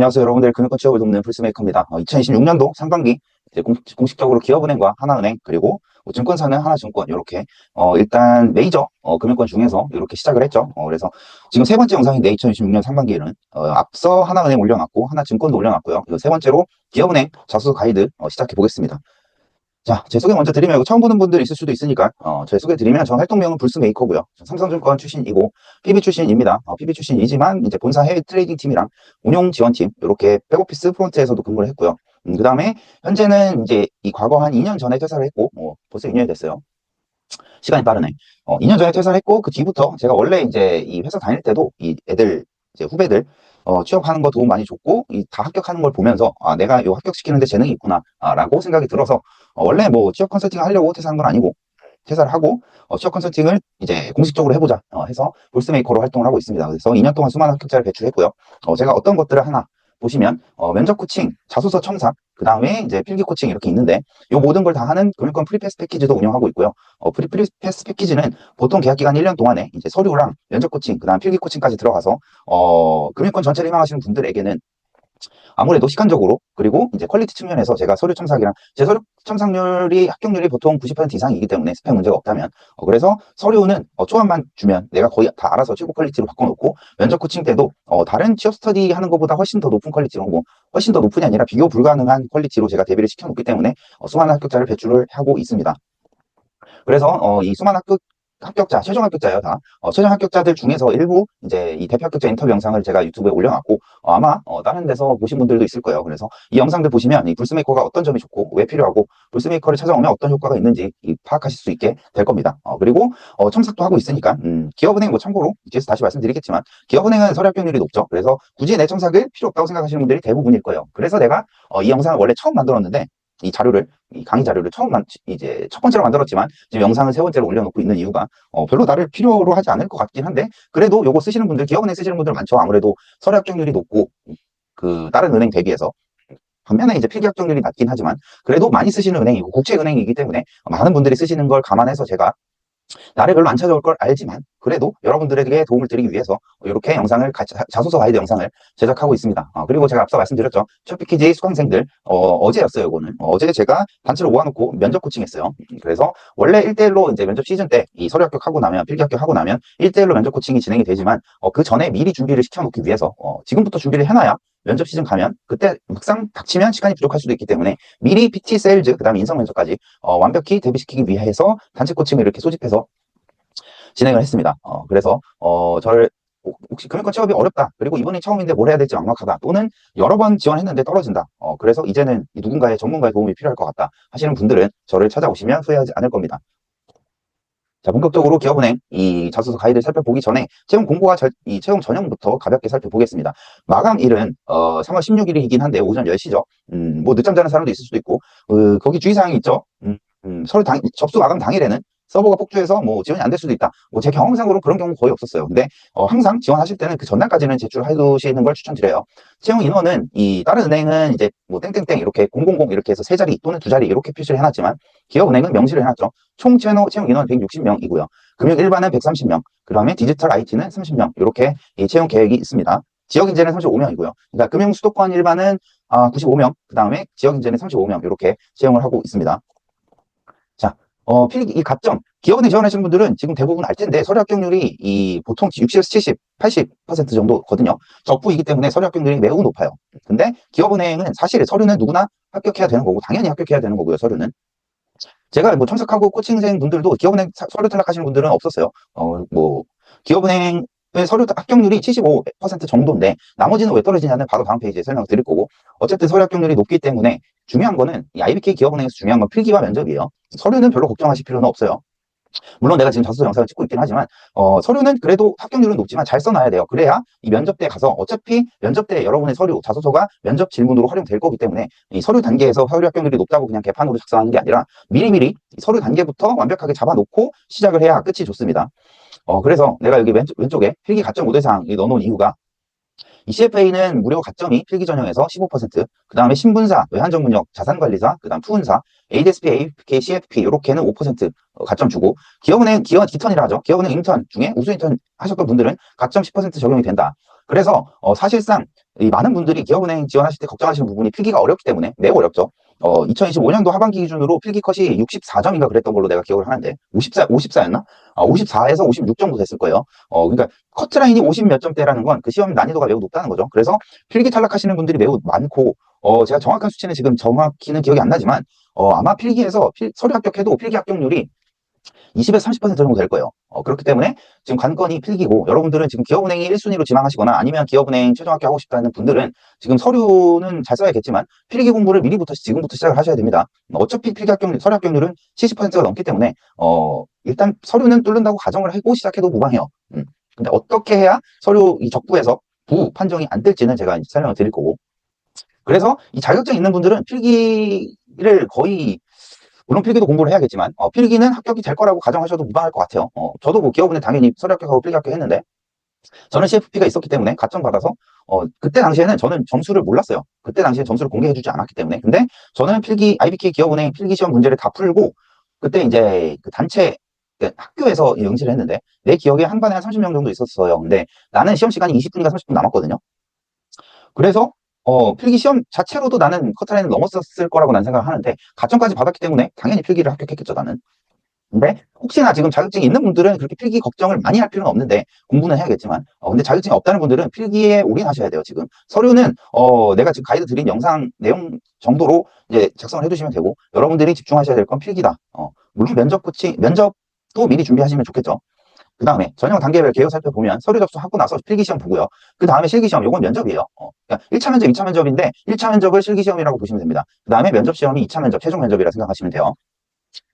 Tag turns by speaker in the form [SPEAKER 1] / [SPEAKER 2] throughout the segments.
[SPEAKER 1] 안녕하세요. 여러분들 금융권 취업을 돕는 풀스메이커입니다. 2026년도 상반기 이제 공식적으로 기업은행과 하나은행 그리고 뭐 증권사는 하나증권 이렇게 일단 메이저 금융권 중에서 이렇게 시작을 했죠. 그래서 지금 세 번째 영상인데 2026년 상반기에는 앞서 하나은행 올려놨고 하나증권도 올려놨고요. 세 번째로 기업은행 자소서 가이드 시작해 보겠습니다. 자, 제 소개 먼저 드리면, 이거 처음 보는 분들 있을 수도 있으니까, 제 소개 드리면, 저 활동명은 불스메이커고요. 삼성증권 출신이고, PB 출신입니다. PB 출신이지만, 이제 본사 해외 트레이딩 팀이랑 운용 지원팀, 이렇게 백오피스 프론트에서도 근무를 했고요. 그 다음에, 현재는 이제 이 과거 한 2년 전에 퇴사를 했고, 벌써 2년이 됐어요. 시간이 빠르네. 2년 전에 퇴사를 했고, 그 뒤부터 제가 원래 이제 이 회사 다닐 때도 이 애들, 이제 후배들, 취업하는 거 도움 많이 줬고, 다 합격하는 걸 보면서, 내가 요 합격시키는데 재능이 있구나, 라고 생각이 들어서, 원래 뭐 취업 컨설팅 하려고 퇴사한 건 아니고, 퇴사를 하고, 취업 컨설팅을 이제 공식적으로 해보자, 해서 볼스메이커로 활동을 하고 있습니다. 그래서 2년 동안 수많은 합격자를 배출했고요. 제가 어떤 것들을 하나 보시면, 면접 코칭, 자소서 첨삭, 그 다음에 이제 필기 코칭 이렇게 있는데, 요 모든 걸 다 하는 금융권 프리패스 패키지도 운영하고 있고요. 프리패스 패키지는 보통 계약 기간 1년 동안에 이제 서류랑 면접 코칭, 그 다음 필기 코칭까지 들어가서, 금융권 전체를 희망하시는 분들에게는 아무래도 시간적으로 그리고 이제 퀄리티 측면에서 제가 서류 첨삭이랑 제 서류 첨삭률이 합격률이 보통 90% 이상이기 때문에 스펙 문제가 없다면 그래서 서류는 초안만 주면 내가 거의 다 알아서 최고 퀄리티로 바꿔놓고 면접 코칭 때도 다른 취업 스터디 하는 것보다 훨씬 더 높은 퀄리티로 뭐 훨씬 더 높은이 아니라 비교 불가능한 퀄리티로 제가 대비를 시켜놓기 때문에 수많은 합격자를 배출을 하고 있습니다. 그래서 이 수많은 합격자, 최종 합격자예요, 다. 최종 합격자들 중에서 일부 이제 이 대표 합격자 인터뷰 영상을 제가 유튜브에 올려놨고 아마 다른 데서 보신 분들도 있을 거예요. 그래서 이 영상들 보시면 이 불스메이커가 어떤 점이 좋고 왜 필요하고 불스메이커를 찾아오면 어떤 효과가 있는지 파악하실 수 있게 될 겁니다. 그리고 첨삭도 하고 있으니까 기업은행 뭐 참고로 뒤에서 다시 말씀드리겠지만 기업은행은 서류 합격률이 높죠. 그래서 굳이 내 첨삭을 필요 없다고 생각하시는 분들이 대부분일 거예요. 그래서 내가 이 영상을 원래 처음 만들었는데 이 자료를 이 강의 자료를 이제 첫 번째로 만들었지만 지금 영상을 세 번째로 올려놓고 있는 이유가 별로 나를 필요로 하지 않을 것 같긴 한데 그래도 요거 쓰시는 분들 기업은행 쓰시는 분들 많죠. 아무래도 서류 합격률이 높고 그 다른 은행 대비해서 반면에 이제 필기 합격률이 낮긴 하지만 그래도 많이 쓰시는 은행이고 국제은행이기 때문에 많은 분들이 쓰시는 걸 감안해서 제가 나를 별로 안 찾아올 걸 알지만 그래도 여러분들에게 도움을 드리기 위해서 이렇게 영상을 자소서 가이드 영상을 제작하고 있습니다. 그리고 제가 앞서 말씀드렸죠. 첫 패키지 수강생들 어제였어요. 이거는 어제 제가 단체로 모아놓고 면접 코칭했어요. 그래서 원래 1대1로 이제 면접 시즌 때 이 서류 합격하고 나면 필기 합격하고 나면 1대1로 면접 코칭이 진행이 되지만 그 전에 미리 준비를 시켜놓기 위해서 지금부터 준비를 해놔야 면접 시즌 가면 그때 막상 닥치면 시간이 부족할 수도 있기 때문에 미리 PT 세일즈 그다음에 인성 면접까지 완벽히 대비시키기 위해서 단체 코칭을 이렇게 소집해서 진행을 했습니다. 그래서 저를 혹시 금융권 취업이 어렵다. 그리고 이번이 처음인데 뭘 해야 될지 막막하다. 또는 여러 번 지원했는데 떨어진다. 그래서 이제는 누군가의 전문가의 도움이 필요할 것 같다. 하시는 분들은 저를 찾아오시면 후회하지 않을 겁니다. 자, 본격적으로 기업은행 이 자소서 가이드를 살펴보기 전에 채용 공고와 이 채용 전형부터 가볍게 살펴보겠습니다. 마감일은 3월 16일이긴 한데 오전 10시죠. 뭐 늦잠 자는 사람도 있을 수도 있고 거기 주의사항이 있죠. 접수 마감 당일에는 서버가 폭주해서 뭐 지원이 안 될 수도 있다. 뭐 제 경험상으로 그런 경우 거의 없었어요. 근데 항상 지원하실 때는 그 전날까지는 제출해 두시는 걸 추천드려요. 채용 인원은 이 다른 은행은 이제 뭐 땡땡땡 이렇게 000 이렇게 해서 3자리 또는 2자리 이렇게 표시를 해놨지만 기업은행은 명시를 해놨죠. 총 채용 인원 160명이고요. 금융 일반은 130명, 그 다음에 디지털 IT는 30명 이렇게 이 채용 계획이 있습니다. 지역 인재는 35명이고요. 그러니까 금융 수도권 일반은 95명, 그 다음에 지역 인재는 35명 이렇게 채용을 하고 있습니다. 자, 필기 이 가점 기업은행 지원하시는 분들은 지금 대부분 알 텐데 서류 합격률이 이 보통 60에서 70, 80% 정도거든요. 적부이기 때문에 서류 합격률이 매우 높아요. 근데 기업은행은 사실 서류는 누구나 합격해야 되는 거고 당연히 합격해야 되는 거고요. 서류는 제가 뭐 첨삭하고 코칭생 분들도 기업은행 서류 탈락하시는 분들은 없었어요. 뭐 기업은행의 서류 합격률이 75% 정도인데 나머지는 왜 떨어지냐는 바로 다음 페이지에 설명을 드릴 거고 어쨌든 서류 합격률이 높기 때문에 중요한 거는 이 IBK 기업은행에서 중요한 건 필기와 면접이에요. 서류는 별로 걱정하실 필요는 없어요. 물론 내가 지금 자소서 영상을 찍고 있긴 하지만 서류는 그래도 합격률은 높지만 잘 써놔야 돼요. 그래야 이 면접 때 가서 어차피 면접 때 여러분의 서류, 자소서가 면접 질문으로 활용될 거기 때문에 이 서류 단계에서 서류 합격률이 높다고 그냥 개판으로 작성하는 게 아니라 미리미리 서류 단계부터 완벽하게 잡아놓고 시작을 해야 끝이 좋습니다. 그래서 내가 여기 왼쪽에 필기 가점 우대사항 넣어놓은 이유가 이 CFA는 무료 가점이 필기 전형에서 15%, 그 다음에 신분사, 외환전문역, 자산관리사, 그 다음 투은사, ADSP, AFK, CFP 이렇게는 5% 가점 주고 기업은행, 기턴이라 하죠. 기업은행 인턴 중에 우수 인턴 하셨던 분들은 가점 10% 적용이 된다. 그래서 사실상 이 많은 분들이 기업은행 지원하실 때 걱정하시는 부분이 필기가 어렵기 때문에 매우 어렵죠. 2025년도 하반기 기준으로 필기 컷이 64점인가 그랬던 걸로 내가 기억을 하는데 54였나? 54에서 56 정도 됐을 거예요. 그러니까 커트라인이 50 몇 점대라는 건 그 시험 난이도가 매우 높다는 거죠. 그래서 필기 탈락하시는 분들이 매우 많고 제가 정확한 수치는 지금 정확히는 기억이 안 나지만 아마 필기에서 서류 합격해도 필기 합격률이 20에서 30% 정도 될 거예요. 그렇기 때문에 지금 관건이 필기고 여러분들은 지금 기업은행이 1순위로 지망하시거나 아니면 기업은행 최종 합격하고 싶다는 분들은 지금 서류는 잘 써야겠지만 필기 공부를 미리부터 지금부터 시작을 하셔야 됩니다. 어차피 필기 합격률, 서류 합격률은 70%가 넘기 때문에 일단 서류는 뚫는다고 가정을 하고 시작해도 무방해요. 근데 어떻게 해야 서류 이 적부에서 부 판정이 안 될지는 제가 설명을 드릴 거고 그래서 이 자격증 있는 분들은 필기를 거의 물론 필기도 공부를 해야겠지만 필기는 합격이 될 거라고 가정하셔도 무방할 것 같아요. 저도 뭐 기업은행 당연히 서류 합격하고 필기 합격했는데 저는 CFP가 있었기 때문에 가점 받아서 그때 당시에는 저는 점수를 몰랐어요. 그때 당시에 점수를 공개해주지 않았기 때문에 근데 저는 필기 IBK 기업은행 필기 시험 문제를 다 풀고 그때 이제 그 단체 학교에서 응시를 했는데 내 기억에 한 반에 한 30명 정도 있었어요. 근데 나는 시험 시간이 20분인가 30분 남았거든요. 그래서 필기 시험 자체로도 나는 커트라인을 넘었었을 거라고 난 생각을 하는데 가점까지 받았기 때문에 당연히 필기를 합격했겠죠 나는. 근데 혹시나 지금 자격증이 있는 분들은 그렇게 필기 걱정을 많이 할 필요는 없는데 공부는 해야겠지만 근데 자격증이 없다는 분들은 필기에 올인하셔야 돼요. 지금 서류는 내가 지금 가이드 드린 영상 내용 정도로 이제 작성을 해두시면 되고 여러분들이 집중하셔야 될 건 필기다. 물론 면접도 미리 준비하시면 좋겠죠. 그 다음에 전형 단계별 개요 살펴보면 서류 접수하고 나서 필기시험 보고요. 그 다음에 실기시험, 요건 면접이에요. 그러니까 1차 면접, 2차 면접인데 1차 면접을 실기시험이라고 보시면 됩니다. 그 다음에 면접시험이 2차 면접, 최종 면접이라 생각하시면 돼요.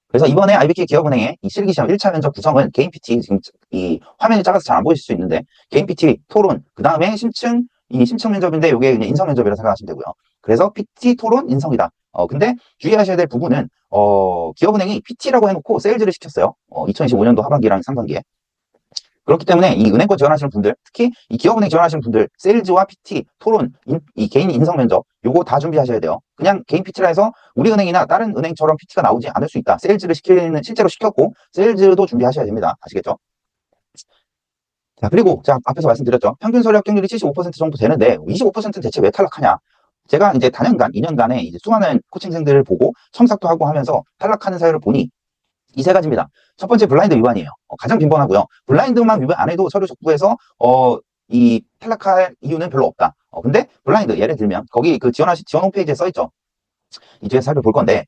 [SPEAKER 1] 그래서 이번에 IBK 기업은행의 이 실기시험 1차 면접 구성은 개인 PT, 지금 이 화면이 작아서 잘 안 보이실 수 있는데 개인 PT, 토론, 그 다음에 심층 면접인데 이게 그냥 인성 면접이라 생각하시면 되고요. 그래서 PT, 토론, 인성이다. 근데 주의하셔야 될 부분은 기업은행이 PT라고 해놓고 세일즈를 시켰어요. 2025년도 하반기랑 상반기에. 그렇기 때문에 이 은행권 지원하시는 분들, 특히 이 기업은행 지원하시는 분들, 세일즈와 PT, 토론, 이 개인 인성 면접, 요거 다 준비하셔야 돼요. 그냥 개인 PT라 해서 우리 은행이나 다른 은행처럼 PT가 나오지 않을 수 있다. 세일즈를 실제로 시켰고, 세일즈도 준비하셔야 됩니다. 아시겠죠? 자, 그리고, 자, 앞에서 말씀드렸죠. 평균 서류 합격률이 75% 정도 되는데, 25%는 대체 왜 탈락하냐? 제가 이제 다년간, 2년간에 이제 수많은 코칭생들을 보고 첨삭도 하고 하면서 탈락하는 사유를 보니, 이 세 가지입니다. 첫 번째 블라인드 위반이에요. 가장 빈번하고요. 블라인드만 위반 안 해도 서류 적부에서 이 탈락할 이유는 별로 없다. 근데 블라인드 예를 들면 거기 그 지원 홈페이지에 써 있죠. 이쪽에서 살펴볼 건데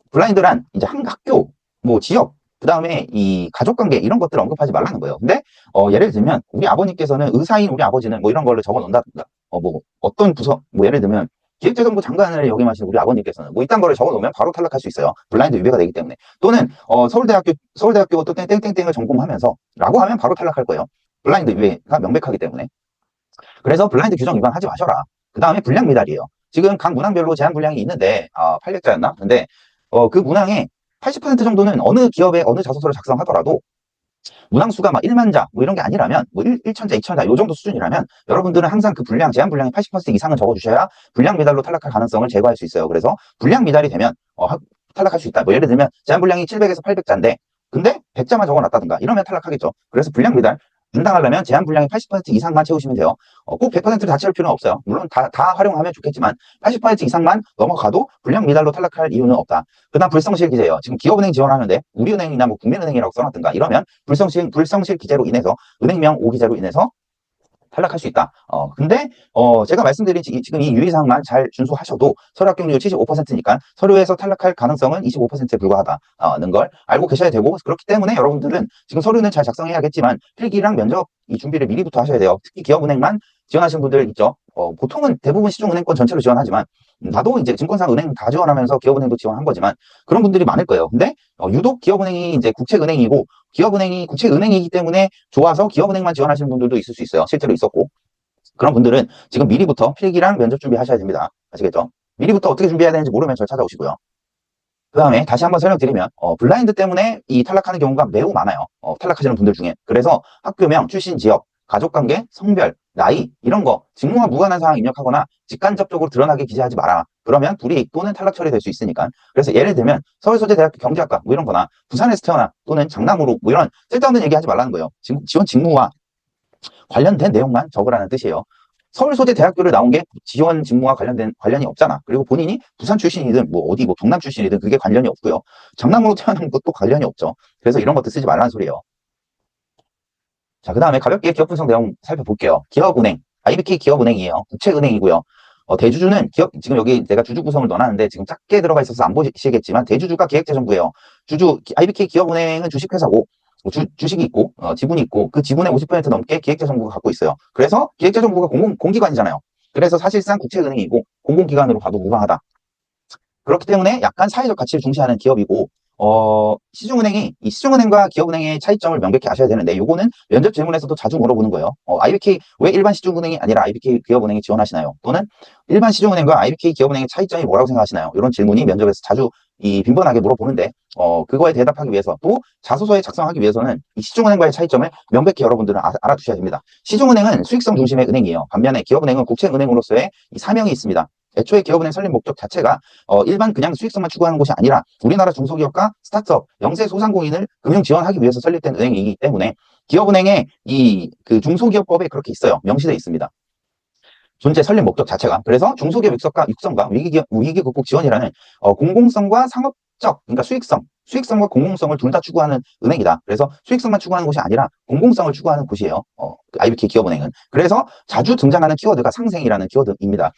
[SPEAKER 1] 블라인드란 이제 한 학교, 뭐 지역, 그 다음에 이 가족관계 이런 것들을 언급하지 말라는 거예요. 근데 예를 들면 우리 아버님께서는 의사인 우리 아버지는 뭐 이런 거를 적어 놓는다든가 뭐 어떤 부서 뭐 예를 들면 기획재정부 장관을 역임하신 우리 아버님께서는 뭐 이딴 거를 적어 놓으면 바로 탈락할 수 있어요. 블라인드 위배가 되기 때문에. 또는 서울대학교 또 땡땡땡을 전공하면서 라고 하면 바로 탈락할 거예요. 블라인드 위배가 명백하기 때문에. 그래서 블라인드 규정 위반하지 마셔라. 그 다음에 분량 미달이에요. 지금 각 문항별로 제한 분량이 있는데 800자였나? 근데 그 문항의 80% 정도는 어느 기업의 어느 자소서를 작성하더라도 문항 수가 막 1만 자, 뭐 이런 게 아니라면, 뭐 1,000자, 2,000자, 요 정도 수준이라면, 여러분들은 항상 그 제한 분량의 80% 이상은 적어주셔야 분량 미달로 탈락할 가능성을 제거할 수 있어요. 그래서 분량 미달이 되면, 탈락할 수 있다. 뭐 예를 들면, 제한 분량이 700에서 800자인데, 근데 100자만 적어놨다든가, 이러면 탈락하겠죠. 그래서 분량 미달, 분당하려면 제한 분량의 80% 이상만 채우시면 돼요. 꼭 100%를 다 채울 필요는 없어요. 물론 다 활용하면 좋겠지만 80% 이상만 넘어가도 분량 미달로 탈락할 이유는 없다. 그 다음 불성실 기재예요. 지금 기업은행 지원하는데 우리은행이나 뭐 국민은행이라고 써놨든가 이러면 불성실 기재로 인해서 은행명 오기재로 인해서 탈락할 수 있다. 근데 제가 말씀드린 지금 이 유의사항만 잘 준수하셔도 서류 합격률 75%니까 서류에서 탈락할 가능성은 25%에 불과하다는 걸 알고 계셔야 되고 그렇기 때문에 여러분들은 지금 서류는 잘 작성해야겠지만 필기랑 면접 이 준비를 미리부터 하셔야 돼요. 특히 기업은행만 지원하시는 분들 있죠. 보통은 대부분 시중은행권 전체로 지원하지만 나도 이제 증권사 은행 다 지원하면서 기업은행도 지원한 거지만 그런 분들이 많을 거예요. 근데 유독 기업은행이 이제 국책은행이고 기업은행이 국책은행이기 때문에 좋아서 기업은행만 지원하시는 분들도 있을 수 있어요. 실제로 있었고 그런 분들은 지금 미리부터 필기랑 면접 준비하셔야 됩니다. 아시겠죠? 미리부터 어떻게 준비해야 되는지 모르면 저 찾아오시고요. 그 다음에 다시 한번 설명드리면 블라인드 때문에 이 탈락하는 경우가 매우 많아요. 탈락하시는 분들 중에. 그래서 학교명, 출신 지역, 가족관계, 성별, 나이 이런 거 직무와 무관한 사항 입력하거나 직간접적으로 드러나게 기재하지 마라. 그러면 불이익 또는 탈락 처리될 수 있으니까. 그래서 예를 들면 서울소재대학교 경제학과 뭐 이런 거나 부산에서 태어나 또는 장남으로 뭐 이런 쓸데없는 얘기 하지 말라는 거예요. 지원 직무와 관련된 내용만 적으라는 뜻이에요. 서울소재대학교를 나온 게 지원 직무와 관련이 없잖아. 그리고 본인이 부산 출신이든 뭐 어디 뭐 경남 출신이든 그게 관련이 없고요. 장남으로 태어난 것도 관련이 없죠. 그래서 이런 것도 쓰지 말라는 소리예요. 자, 그 다음에 가볍게 기업 분석 내용 살펴볼게요. 기업은행, IBK 기업은행이에요. 국채은행이고요. 대주주는 지금 여기 내가 주주 구성을 넣어놨는데 지금 작게 들어가 있어서 안 보시겠지만 대주주가 기획재정부예요. IBK 기업은행은 주식회사고 주식이 있고 지분이 있고 그 지분의 50% 넘게 기획재정부가 갖고 있어요. 그래서 기획재정부가 공기관이잖아요. 그래서 사실상 국채은행이고 공공기관으로 봐도 무방하다. 그렇기 때문에 약간 사회적 가치를 중시하는 기업이고 시중은행과 기업은행의 차이점을 명백히 아셔야 되는데 요거는 면접 질문에서도 자주 물어보는 거예요. IBK 왜 일반 시중은행이 아니라 IBK 기업은행에 지원하시나요? 또는 일반 시중은행과 IBK 기업은행의 차이점이 뭐라고 생각하시나요? 이런 질문이 면접에서 자주 빈번하게 물어보는데 그거에 대답하기 위해서 또 자소서에 작성하기 위해서는 이 시중은행과의 차이점을 명백히 여러분들은 알아두셔야 됩니다. 시중은행은 수익성 중심의 은행이에요. 반면에 기업은행은 국채은행으로서의 이 사명이 있습니다. 애초에 기업은행 설립 목적 자체가 일반 그냥 수익성만 추구하는 곳이 아니라 우리나라 중소기업과 스타트업, 영세 소상공인을 금융 지원하기 위해서 설립된 은행이기 때문에 기업은행의 그 중소기업법에 그렇게 있어요. 명시되어 있습니다. 존재 설립 목적 자체가. 그래서 중소기업 육성과 위기 극복 지원이라는 공공성과 상업적, 그러니까 수익성과 공공성을 둘 다 추구하는 은행이다. 그래서 수익성만 추구하는 곳이 아니라 공공성을 추구하는 곳이에요. IBK 기업은행은. 그래서 자주 등장하는 키워드가 상생이라는 키워드입니다.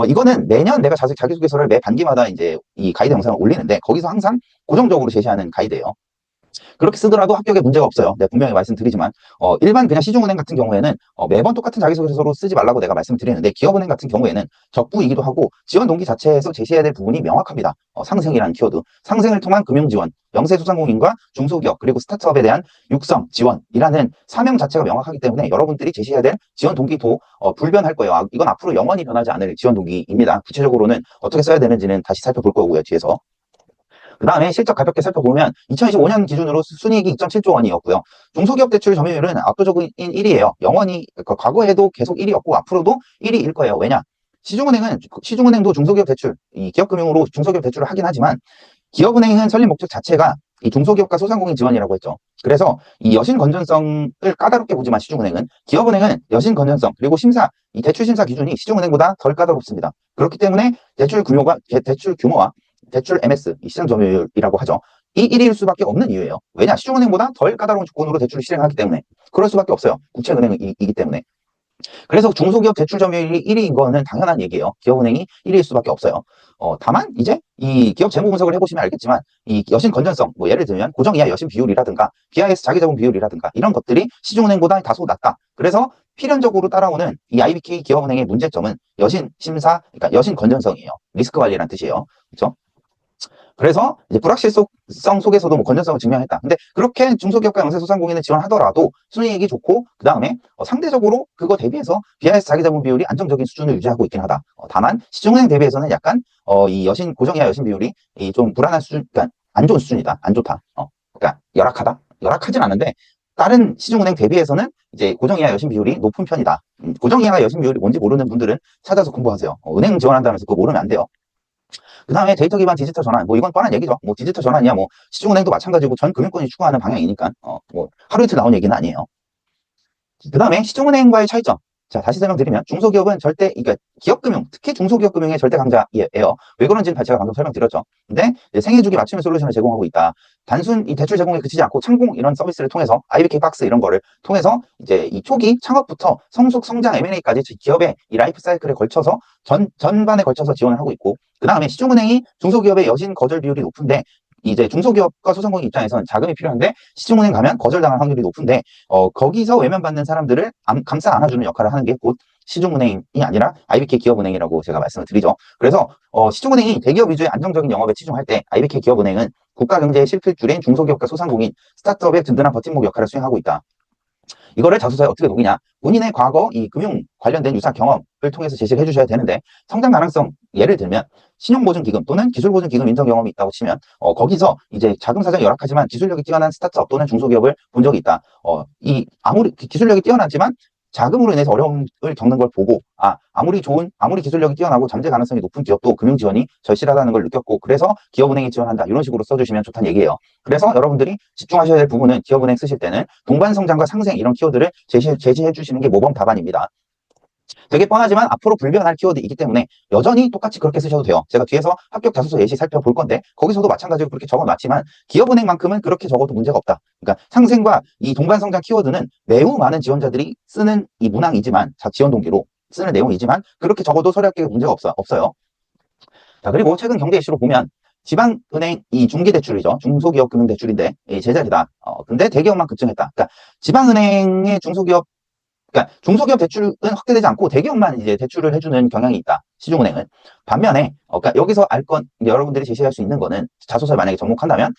[SPEAKER 1] 이거는 매년 내가 자기소개서를 매 반기마다 이제 이 가이드 영상을 올리는데 거기서 항상 고정적으로 제시하는 가이드예요. 그렇게 쓰더라도 합격에 문제가 없어요. 네, 분명히 말씀드리지만 일반 그냥 시중은행 같은 경우에는 매번 똑같은 자기소개서로 쓰지 말라고 내가 말씀드리는데 기업은행 같은 경우에는 적부이기도 하고 지원 동기 자체에서 제시해야 될 부분이 명확합니다. 상생이라는 키워드. 상생을 통한 금융지원, 영세소상공인과 중소기업 그리고 스타트업에 대한 육성, 지원이라는 사명 자체가 명확하기 때문에 여러분들이 제시해야 될 지원 동기도 불변할 거예요. 이건 앞으로 영원히 변하지 않을 지원 동기입니다. 구체적으로는 어떻게 써야 되는지는 다시 살펴볼 거고요. 뒤에서. 그 다음에 실적 가볍게 살펴보면 2025년 기준으로 순이익이 2.7조 원이었고요. 중소기업 대출 점유율은 압도적인 1위예요. 영원히 과거에도 계속 1위였고 앞으로도 1위일 거예요. 왜냐? 시중은행도 중소기업 대출, 이 기업금융으로 중소기업 대출을 하긴 하지만 기업은행은 설립 목적 자체가 이 중소기업과 소상공인 지원이라고 했죠. 그래서 이 여신 건전성을 까다롭게 보지만 시중은행은 기업은행은 여신 건전성 그리고 이 대출 심사 기준이 시중은행보다 덜 까다롭습니다. 그렇기 때문에 대출 규모와 대출 MS, 이 시장 점유율이라고 하죠. 이 1위일 수밖에 없는 이유예요. 왜냐? 시중은행보다 덜 까다로운 조건으로 대출을 실행하기 때문에. 그럴 수밖에 없어요. 국채은행이기 때문에. 그래서 중소기업 대출 점유율이 1위인 거는 당연한 얘기예요. 기업은행이 1위일 수밖에 없어요. 다만 이제 이 기업 재무 분석을 해보시면 알겠지만 이 여신 건전성, 뭐 예를 들면 고정이하 여신 비율이라든가 BIS 자기자본 비율이라든가 이런 것들이 시중은행보다 다소 낮다. 그래서 필연적으로 따라오는 이 IBK 기업은행의 문제점은 그러니까 여신 건전성이에요. 리스크 관리라는 뜻이에요. 그렇죠? 그래서 이제 불확실성 속에서도 뭐 건전성을 증명했다. 근데 그렇게 중소기업과 영세소상공인을 지원하더라도 순이익이 좋고 그 다음에 상대적으로 그거 대비해서 BIS 자기자본 비율이 안정적인 수준을 유지하고 있긴 하다. 다만 시중은행 대비해서는 약간 이 고정이하 여신 비율이 좀 불안한 수준, 그러니까 안 좋은 수준이다. 안 좋다. 그러니까 열악하다. 열악하진 않은데 다른 시중은행 대비해서는 이제 고정이하 여신 비율이 높은 편이다. 고정이하 여신 비율이 뭔지 모르는 분들은 찾아서 공부하세요. 은행 지원한다면서 그거 모르면 안 돼요. 그 다음에 데이터 기반 디지털 전환, 뭐 이건 뻔한 얘기죠. 뭐 디지털 전환이야, 뭐 시중은행도 마찬가지고 전 금융권이 추구하는 방향이니까 뭐 하루 이틀 나온 얘기는 아니에요. 그 다음에 시중은행과의 차이점. 자, 다시 설명드리면 중소기업은 그러니까 기업금융, 특히 중소기업금융의 절대 강자예요. 왜 그런지는 제가 방금 설명드렸죠. 근데 생애주기 맞춤형 솔루션을 제공하고 있다. 단순 이 대출 제공에 그치지 않고 창공 이런 서비스를 통해서 IBK 박스 이런 거를 통해서 이제 이 초기 창업부터 성숙, 성장, M&A까지 기업의 이 라이프 사이클에 걸쳐서 전반에 걸쳐서 지원을 하고 있고 그 다음에 시중은행이 중소기업의 여신 거절 비율이 높은데 이제 중소기업과 소상공인 입장에서는 자금이 필요한데 시중은행 가면 거절당할 확률이 높은데 거기서 외면받는 사람들을 감싸 안아주는 역할을 하는 게 곧 시중은행이 아니라 IBK 기업은행이라고 제가 말씀을 드리죠. 그래서 시중은행이 대기업 위주의 안정적인 영업에 치중할 때 IBK 기업은행은 국가 경제의 실필줄인 중소기업과 소상공인, 스타트업의 든든한 버팀목 역할을 수행하고 있다. 이거를 자소서에 어떻게 녹이냐? 본인의 과거 이 금융 관련된 유사 경험을 통해서 제시를 해주셔야 되는데 성장 가능성 예를 들면 신용보증기금 또는 기술보증기금 인정 경험이 있다고 치면 거기서 이제 자금 사정이 열악하지만 기술력이 뛰어난 스타트업 또는 중소기업을 본 적이 있다. 아무리 기술력이 뛰어나지만 자금으로 인해서 어려움을 겪는 걸 보고 아무리 기술력이 뛰어나고 잠재 가능성이 높은 기업도 금융 지원이 절실하다는 걸 느꼈고 그래서 기업은행이 지원한다 이런 식으로 써주시면 좋다는 얘기예요. 그래서 여러분들이 집중하셔야 될 부분은 기업은행 쓰실 때는 동반 성장과 상생 이런 키워드를 제시해 주시는 게 모범 답안입니다. 되게 뻔하지만 앞으로 불변할 키워드이기 때문에 여전히 똑같이 그렇게 쓰셔도 돼요. 제가 뒤에서 합격 자소서 예시 살펴볼 건데 거기서도 마찬가지로 그렇게 적어놨지만 기업은행만큼은 그렇게 적어도 문제가 없다. 그러니까 상생과 이 동반성장 키워드는 매우 많은 지원자들이 쓰는 이 문항이지만 지원 동기로 쓰는 내용이지만 그렇게 적어도 서류합격에 문제가 없어요. 자, 그리고 최근 경제 이슈로 보면 지방은행 이 중기대출이죠. 중소기업 금융대출인데 제자리다. 근데 대기업만 급증했다. 그러니까 지방은행의 중소기업 대출은 확대되지 않고 대기업만 이제 대출을 해주는 경향이 있다. 시중은행은. 반면에, 그러니까 여기서 여러분들이 제시할 수 있는 거는 자소서에 만약에 접목한다면,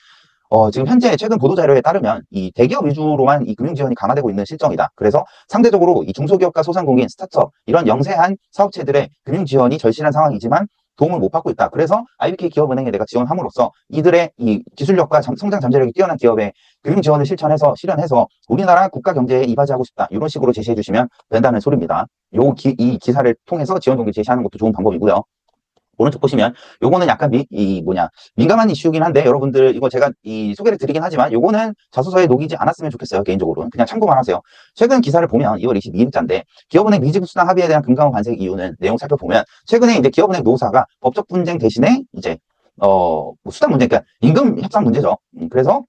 [SPEAKER 1] 지금 현재 최근 보도자료에 따르면 이 대기업 위주로만 이 금융지원이 강화되고 있는 실정이다. 그래서 상대적으로 이 중소기업과 소상공인, 스타트업, 이런 영세한 사업체들의 금융지원이 절실한 상황이지만 도움을 못 받고 있다. 그래서 IBK 기업은행에 내가 지원함으로써 이들의 이 기술력과 성장 잠재력이 뛰어난 기업의 금융 지원을 실현해서 우리나라 국가 경제에 이바지하고 싶다. 이런 식으로 제시해 주시면 된다는 소리입니다. 이 기사를 통해서 지원 동기 제시하는 것도 좋은 방법이고요. 오른쪽 보시면 요거는 약간 민감한 이슈긴 한데 여러분들 이거 제가 소개를 드리긴 하지만 요거는 자소서에 녹이지 않았으면 좋겠어요. 개인적으로는 그냥 참고만 하세요. 최근 기사를 보면 2월 22일자인데 기업은행 미지부수당 합의에 대한 금감원 반색 이유는 내용 살펴보면 최근에 이제 기업은행 노사가 법적 분쟁 대신에 이제 수당 문제, 그러니까 임금 협상 문제죠. 그래서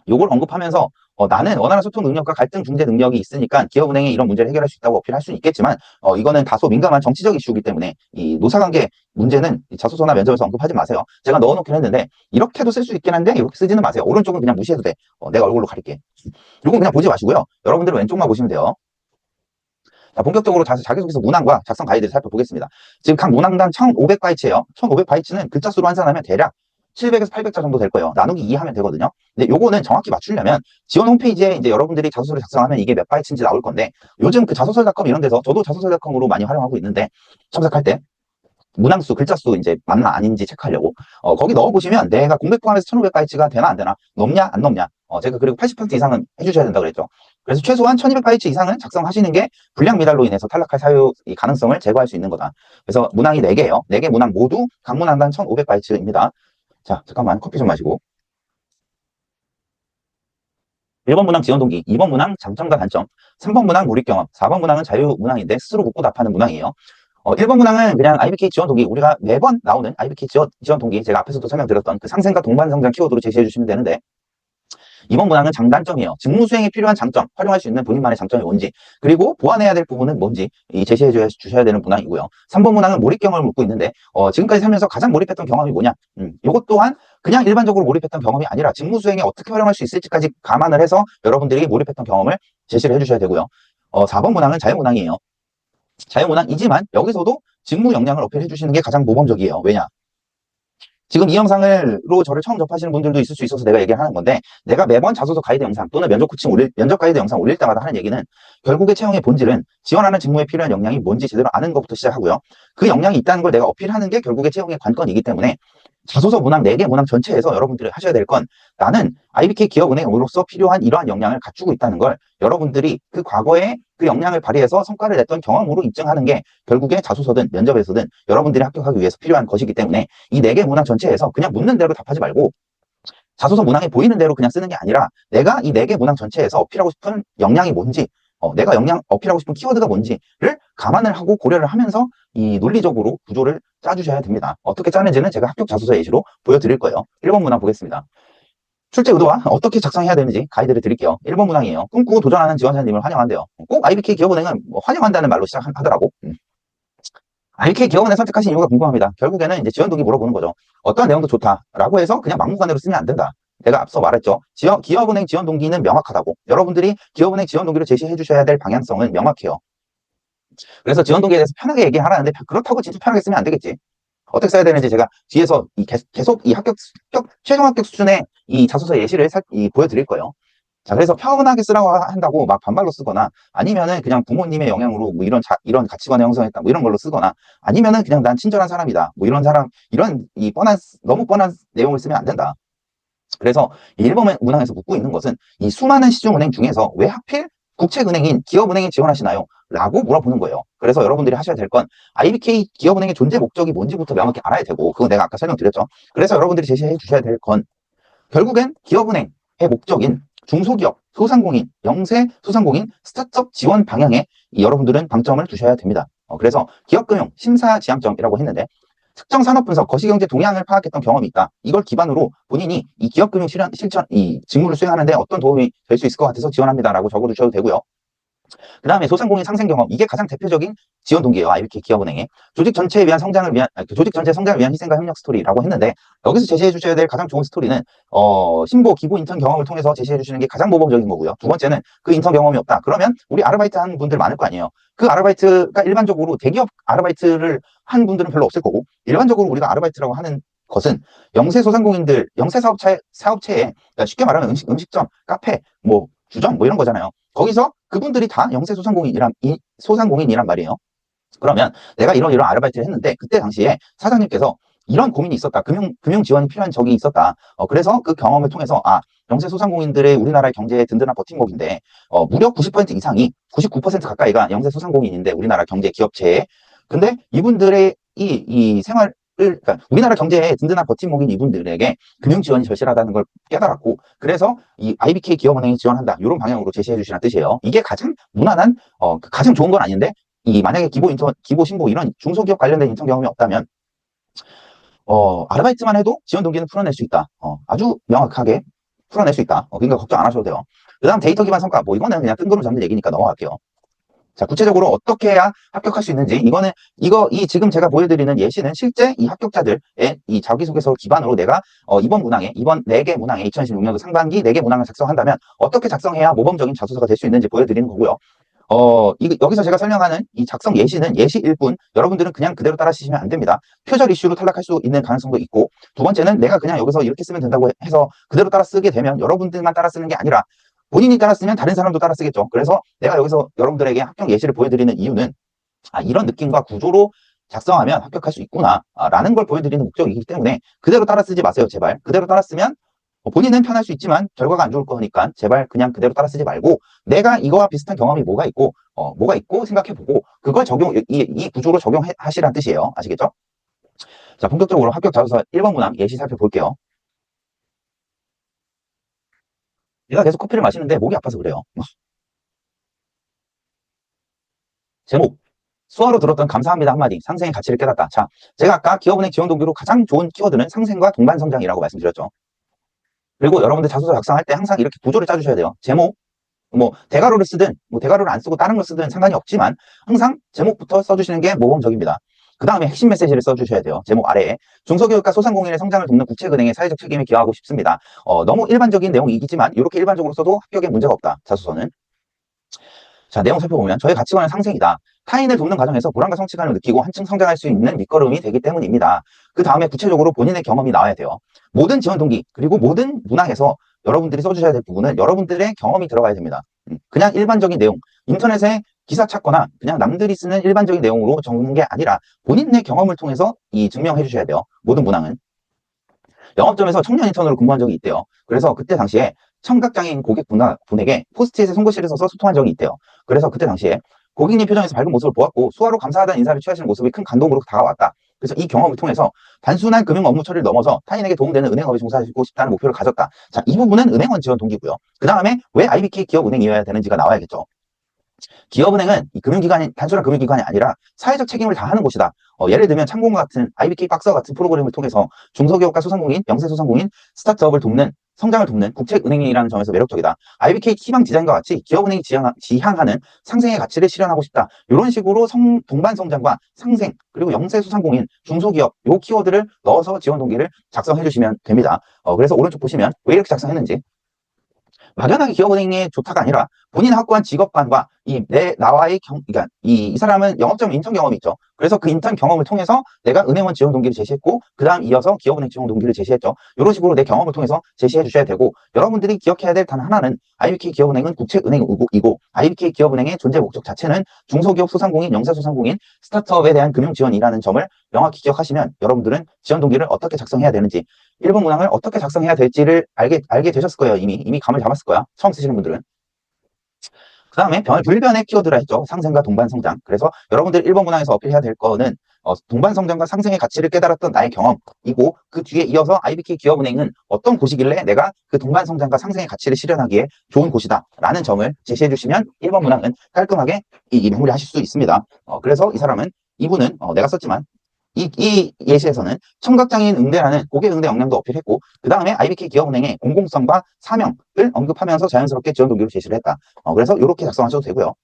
[SPEAKER 1] 요걸 언급하면서 나는 원활한 소통 능력과 갈등 중재 능력이 있으니까 기업은행에 이런 문제를 해결할 수 있다고 어필할 수는 있겠지만 이거는 다소 민감한 정치적 이슈이기 때문에 이 노사관계 문제는 자소서나 면접에서 언급하지 마세요. 제가 넣어놓긴 했는데 이렇게도 쓸 수 있긴 한데 이렇게 쓰지는 마세요. 오른쪽은 그냥 무시해도 돼. 내가 얼굴로 가릴게. 이건 그냥 보지 마시고요. 여러분들은 왼쪽만 보시면 돼요. 자, 본격적으로 자기소개서 문항과 작성 가이드를 살펴보겠습니다. 지금 각 문항당 1,500바이츠예요. 1,500바이츠는 글자 수로 환산하면 대략 700에서 800자 정도 될 거예요. 나누기 2 하면 되거든요. 근데 요거는 정확히 맞추려면 지원 홈페이지에 이제 여러분들이 자소서를 작성하면 이게 몇 바이츠인지 나올 건데 요즘 그 자소설닷컴 이런 데서 저도 자소설닷컴으로 많이 활용하고 있는데 첨삭할 때 문항수, 글자수 이제 맞나 아닌지 체크하려고 거기 넣어보시면 내가 공백 포함해서 1,500바이츠가 되나 안 되나 넘냐 안 넘냐 제가 그리고 80% 이상은 해주셔야 된다 그랬죠. 그래서 최소한 1,200바이츠 이상은 작성하시는 게 불량 미달로 인해서 탈락할 사유 가능성을 제거할 수 있는 거다. 그래서 문항이 4개예요. 4개 문항 모두 각 문항당 1,500바이츠입니다. 자, 잠깐만 커피 좀 마시고. 1번 문항 지원 동기, 2번 문항 장점과 단점, 3번 문항 몰입 경험, 4번 문항은 자유 문항인데 스스로 묻고 답하는 문항이에요. 1번 문항은 그냥 IBK 지원 동기, 우리가 매번 나오는 IBK 지원 동기, 제가 앞에서도 설명드렸던 그 상생과 동반 성장 키워드로 제시해 주시면 되는데 2번 문항은 장단점이에요. 직무 수행에 필요한 장점, 활용할 수 있는 본인만의 장점이 뭔지, 그리고 보완해야 될 부분은 뭔지 제시해 주셔야 되는 문항이고요. 3번 문항은 몰입 경험을 묻고 있는데 지금까지 살면서 가장 몰입했던 경험이 뭐냐? 이것 또한 그냥 일반적으로 몰입했던 경험이 아니라 직무 수행에 어떻게 활용할 수 있을지까지 감안을 해서 여러분들이 몰입했던 경험을 제시를 해주셔야 되고요. 4번 문항은 자유문항이에요. 자유문항이지만 여기서도 직무 역량을 어필해 주시는 게 가장 모범적이에요. 왜냐? 지금 이 영상으로 저를 처음 접하시는 분들도 있을 수 있어서 내가 얘기를 하는 건데 내가 매번 자소서 가이드 영상 또는 면접 가이드 영상 올릴 때마다 하는 얘기는 결국의 채용의 본질은 지원하는 직무에 필요한 역량이 뭔지 제대로 아는 것부터 시작하고요. 그 역량이 있다는 걸 내가 어필하는 게 결국의 채용의 관건이기 때문에 자소서 문항 4개 문항 전체에서 여러분들이 하셔야 될 건 나는 IBK 기업은행으로서 필요한 이러한 역량을 갖추고 있다는 걸 여러분들이 그 과거에 그 역량을 발휘해서 성과를 냈던 경험으로 입증하는 게 결국에 자소서든 면접에서든 여러분들이 합격하기 위해서 필요한 것이기 때문에 이 4개 문항 전체에서 그냥 묻는 대로 답하지 말고 자소서 문항에 보이는 대로 그냥 쓰는 게 아니라 내가 이 4개 문항 전체에서 어필하고 싶은 역량이 뭔지 내가 어필하고 싶은 키워드가 뭔지를 감안을 하고 고려를 하면서 이 논리적으로 구조를 짜주셔야 됩니다. 어떻게 짜는지는 제가 합격 자소서 예시로 보여드릴 거예요. 1번 문항 보겠습니다. 출제 의도와 어떻게 작성해야 되는지 가이드를 드릴게요. 1번 문항이에요. 꿈꾸고 도전하는 지원자님을 환영한대요. 꼭 IBK 기업은행은 환영한다는 말로 시작하더라고. IBK 기업은행 선택하신 이유가 궁금합니다. 결국에는 이제 지원 동기 물어보는 거죠. 어떠한 내용도 좋다라고 해서 그냥 막무가내로 쓰면 안 된다. 내가 앞서 말했죠. 기업은행 지원 동기는 명확하다고. 여러분들이 기업은행 지원 동기를 제시해 주셔야 될 방향성은 명확해요. 그래서 지원 동기에 대해서 편하게 얘기하라는데 그렇다고 진짜 편하게 쓰면 안 되겠지. 어떻게 써야 되는지 제가 뒤에서 계속 이 최종 합격 수준의 이 자소서 예시를 보여드릴 거예요. 자, 그래서 편하게 쓰라고 한다고 막 반발로 쓰거나 아니면은 그냥 부모님의 영향으로 뭐 이런 가치관을 형성했다 뭐 이런 걸로 쓰거나 아니면은 그냥 난 친절한 사람이다 뭐 이런 너무 뻔한 내용을 쓰면 안 된다. 그래서 1번 문항에서 묻고 있는 것은 이 수많은 시중은행 중에서 왜 하필 국책은행인 기업은행에 지원하시나요? 라고 물어보는 거예요. 그래서 여러분들이 하셔야 될 건 IBK 기업은행의 존재 목적이 뭔지부터 명확히 알아야 되고, 그거 내가 아까 설명드렸죠. 그래서 여러분들이 제시해 주셔야 될 건 결국엔 기업은행의 목적인 중소기업, 소상공인, 영세 소상공인, 스타트업 지원 방향에 여러분들은 방점을 두셔야 됩니다. 그래서 기업금융 심사지향점이라고 했는데, 특정 산업 분석, 거시경제 동향을 파악했던 경험이 있다. 이걸 기반으로 본인이 이 기업금융 실천, 이 직무를 수행하는데 어떤 도움이 될 수 있을 것 같아서 지원합니다라고 적어두셔도 되고요. 그 다음에 소상공인 상생 경험, 이게 가장 대표적인 지원 동기예요. IBK 기업은행의 조직 전체에 위한 성장을 위한 조직 전체 성장을 위한 희생과 협력 스토리라고 했는데, 여기서 제시해 주셔야 될 가장 좋은 스토리는 신보 기부 인턴 경험을 통해서 제시해 주시는 게 가장 모범적인 거고요. 두 번째는 그 인턴 경험이 없다. 그러면 우리 아르바이트 하는 분들 많을 거 아니에요. 그 아르바이트가 일반적으로 대기업 아르바이트를 한 분들은 별로 없을 거고, 일반적으로 우리가 아르바이트라고 하는 것은 영세 소상공인들, 영세 사업체에 그러니까 쉽게 말하면 음식점, 카페, 뭐 주점 뭐 이런 거잖아요. 거기서 그분들이 다 영세 소상공인이란 말이에요. 그러면 내가 이런 아르바이트를 했는데, 그때 당시에 사장님께서 이런 고민이 있었다. 금융 지원이 필요한 적이 있었다. 그래서 그 경험을 통해서, 영세 소상공인들의 우리나라의 경제의 든든한 버팀목인데, 무려 90% 이상이, 99% 가까이가 영세 소상공인인데, 우리나라 경제 기업체에. 근데 이분들의 이 생활을, 그러니까 우리나라 경제의 든든한 버팀목인 이분들에게 금융 지원이 절실하다는 걸 깨달았고, 그래서 이 IBK 기업은행이 지원한다. 이런 방향으로 제시해 주시라는 뜻이에요. 이게 가장 무난한, 가장 좋은 건 아닌데, 만약에 기보 신보 이런 중소기업 관련된 인턴 경험이 없다면, 아르바이트만 해도 지원 동기는 풀어낼 수 있다. 아주 명확하게 풀어낼 수 있다. 그러니까 걱정 안 하셔도 돼요. 그 다음 데이터 기반 성과, 뭐 이거는 그냥 뜬구름 잡는 얘기니까 넘어갈게요. 자, 구체적으로 어떻게 해야 합격할 수 있는지, 지금 제가 보여드리는 예시는 실제 이 합격자들의 이 자기소개서 기반으로 내가, 이번 4개 문항에 2016년도 상반기 4개 문항을 작성한다면 어떻게 작성해야 모범적인 자소서가 될 수 있는지 보여드리는 거고요. 여기서 제가 설명하는 이 작성 예시는 예시일 뿐, 여러분들은 그냥 그대로 따라 쓰시면 안 됩니다. 표절 이슈로 탈락할 수 있는 가능성도 있고, 두 번째는 내가 그냥 여기서 이렇게 쓰면 된다고 해서 그대로 따라 쓰게 되면 여러분들만 따라 쓰는 게 아니라 본인이 따라 쓰면 다른 사람도 따라 쓰겠죠. 그래서 내가 여기서 여러분들에게 합격 예시를 보여드리는 이유는, 이런 느낌과 구조로 작성하면 합격할 수 있구나, 라는 걸 보여드리는 목적이기 때문에 그대로 따라 쓰지 마세요, 제발. 그대로 따라 쓰면 본인은 편할 수 있지만 결과가 안 좋을 거니까 제발 그냥 그대로 따라 쓰지 말고, 내가 이거와 비슷한 경험이 뭐가 있고 생각해보고 그걸 이 구조로 적용하시라는 뜻이에요. 아시겠죠? 자, 본격적으로 합격 자소서 1번 문항 예시 살펴볼게요. 내가 계속 커피를 마시는데 목이 아파서 그래요. 제목, 수어로 들었던 감사합니다 한마디, 상생의 가치를 깨닫다. 자, 제가 아까 기업은행 지원 동기로 가장 좋은 키워드는 상생과 동반 성장이라고 말씀드렸죠. 그리고 여러분들 자소서 작성할 때 항상 이렇게 구조를 짜주셔야 돼요. 제목, 뭐 대괄호를 쓰든 대괄호를 안 쓰고 다른 걸 쓰든 상관이 없지만 항상 제목부터 써주시는 게 모범적입니다. 그 다음에 핵심 메시지를 써주셔야 돼요. 제목 아래에 중소기업과 소상공인의 성장을 돕는 국책은행의 사회적 책임에 기여하고 싶습니다. 너무 일반적인 내용이겠지만 이렇게 일반적으로 써도 합격에 문제가 없다. 자소서는. 자, 내용 살펴보면 저의 가치관은 상생이다. 타인을 돕는 과정에서 보람과 성취감을 느끼고 한층 성장할 수 있는 밑거름이 되기 때문입니다. 그 다음에 구체적으로 본인의 경험이 나와야 돼요. 모든 지원 동기 그리고 모든 문항에서 여러분들이 써주셔야 될 부분은 여러분들의 경험이 들어가야 됩니다. 그냥 일반적인 내용, 인터넷에 기사 찾거나 그냥 남들이 쓰는 일반적인 내용으로 적는 게 아니라 본인의 경험을 통해서 증명해 주셔야 돼요. 모든 문항은. 영업점에서 청년 인턴으로 근무한 적이 있대요. 그래서 그때 당시에 청각장애인 고객분에게 포스트잇에 송곳이를 써서 소통한 적이 있대요. 그래서 그때 당시에 고객님 표정에서 밝은 모습을 보았고 수화로 감사하다는 인사를 취하시는 모습이 큰 감동으로 다가왔다. 그래서 이 경험을 통해서 단순한 금융 업무 처리를 넘어서 타인에게 도움되는 은행업에 종사하고 싶다는 목표를 가졌다. 자, 이 부분은 은행원 지원 동기고요. 그 다음에 왜 IBK 기업은행이어야 되는지가 나와야겠죠. 기업은행은 단순한 금융기관이 아니라 사회적 책임을 다하는 곳이다. 예를 들면 참고과 같은 IBK 박사 같은 프로그램을 통해서 중소기업과 소상공인, 영세소상공인, 스타트업을 돕는, 성장을 돕는 국책은행이라는 점에서 매력적이다. IBK 희망 디자인과 같이 기업은행이 지향하는 상생의 가치를 실현하고 싶다. 이런 식으로 동반 성장과 상생, 그리고 영세소상공인, 중소기업 요 키워드를 넣어서 지원 동기를 작성해 주시면 됩니다. 그래서 오른쪽 보시면 왜 이렇게 작성했는지, 막연하게 기업은행에 좋다가 아니라 본인 확고한 직업관과 그러니까 이 사람은 영업점 인턴 경험이 있죠. 그래서 그 인턴 경험을 통해서 내가 은행원 지원 동기를 제시했고, 그 다음 이어서 기업은행 지원 동기를 제시했죠. 이런 식으로 내 경험을 통해서 제시해 주셔야 되고, 여러분들이 기억해야 될 단 하나는 IBK 기업은행은 국책은행이고, IBK 기업은행의 존재 목적 자체는 중소기업, 소상공인, 영세소상공인, 스타트업에 대한 금융 지원이라는 점을 명확히 기억하시면 여러분들은 지원 동기를 어떻게 작성해야 되는지, 1번 문항을 어떻게 작성해야 될지를 알게 되셨을 거예요. 이미 감을 잡았을 거야. 처음 쓰시는 분들은. 다음에 불변의 키워드라 했죠. 상생과 동반 성장. 그래서 여러분들 1번 문항에서 어필해야 될 거는 동반 성장과 상생의 가치를 깨달았던 나의 경험이고, 그 뒤에 이어서 IBK 기업은행은 어떤 곳이길래 내가 그 동반 성장과 상생의 가치를 실현하기에 좋은 곳이다 라는 점을 제시해 주시면 1번 문항은 깔끔하게 마무리하실 수 있습니다. 그래서 이 사람은, 이분은 내가 썼지만 이 예시에서는 청각장애인 응대라는 고객 응대 역량도 어필했고, 그 다음에 IBK 기업은행의 공공성과 사명을 언급하면서 자연스럽게 지원 동기로 제시를 했다. 그래서 이렇게 작성하셔도 되고요.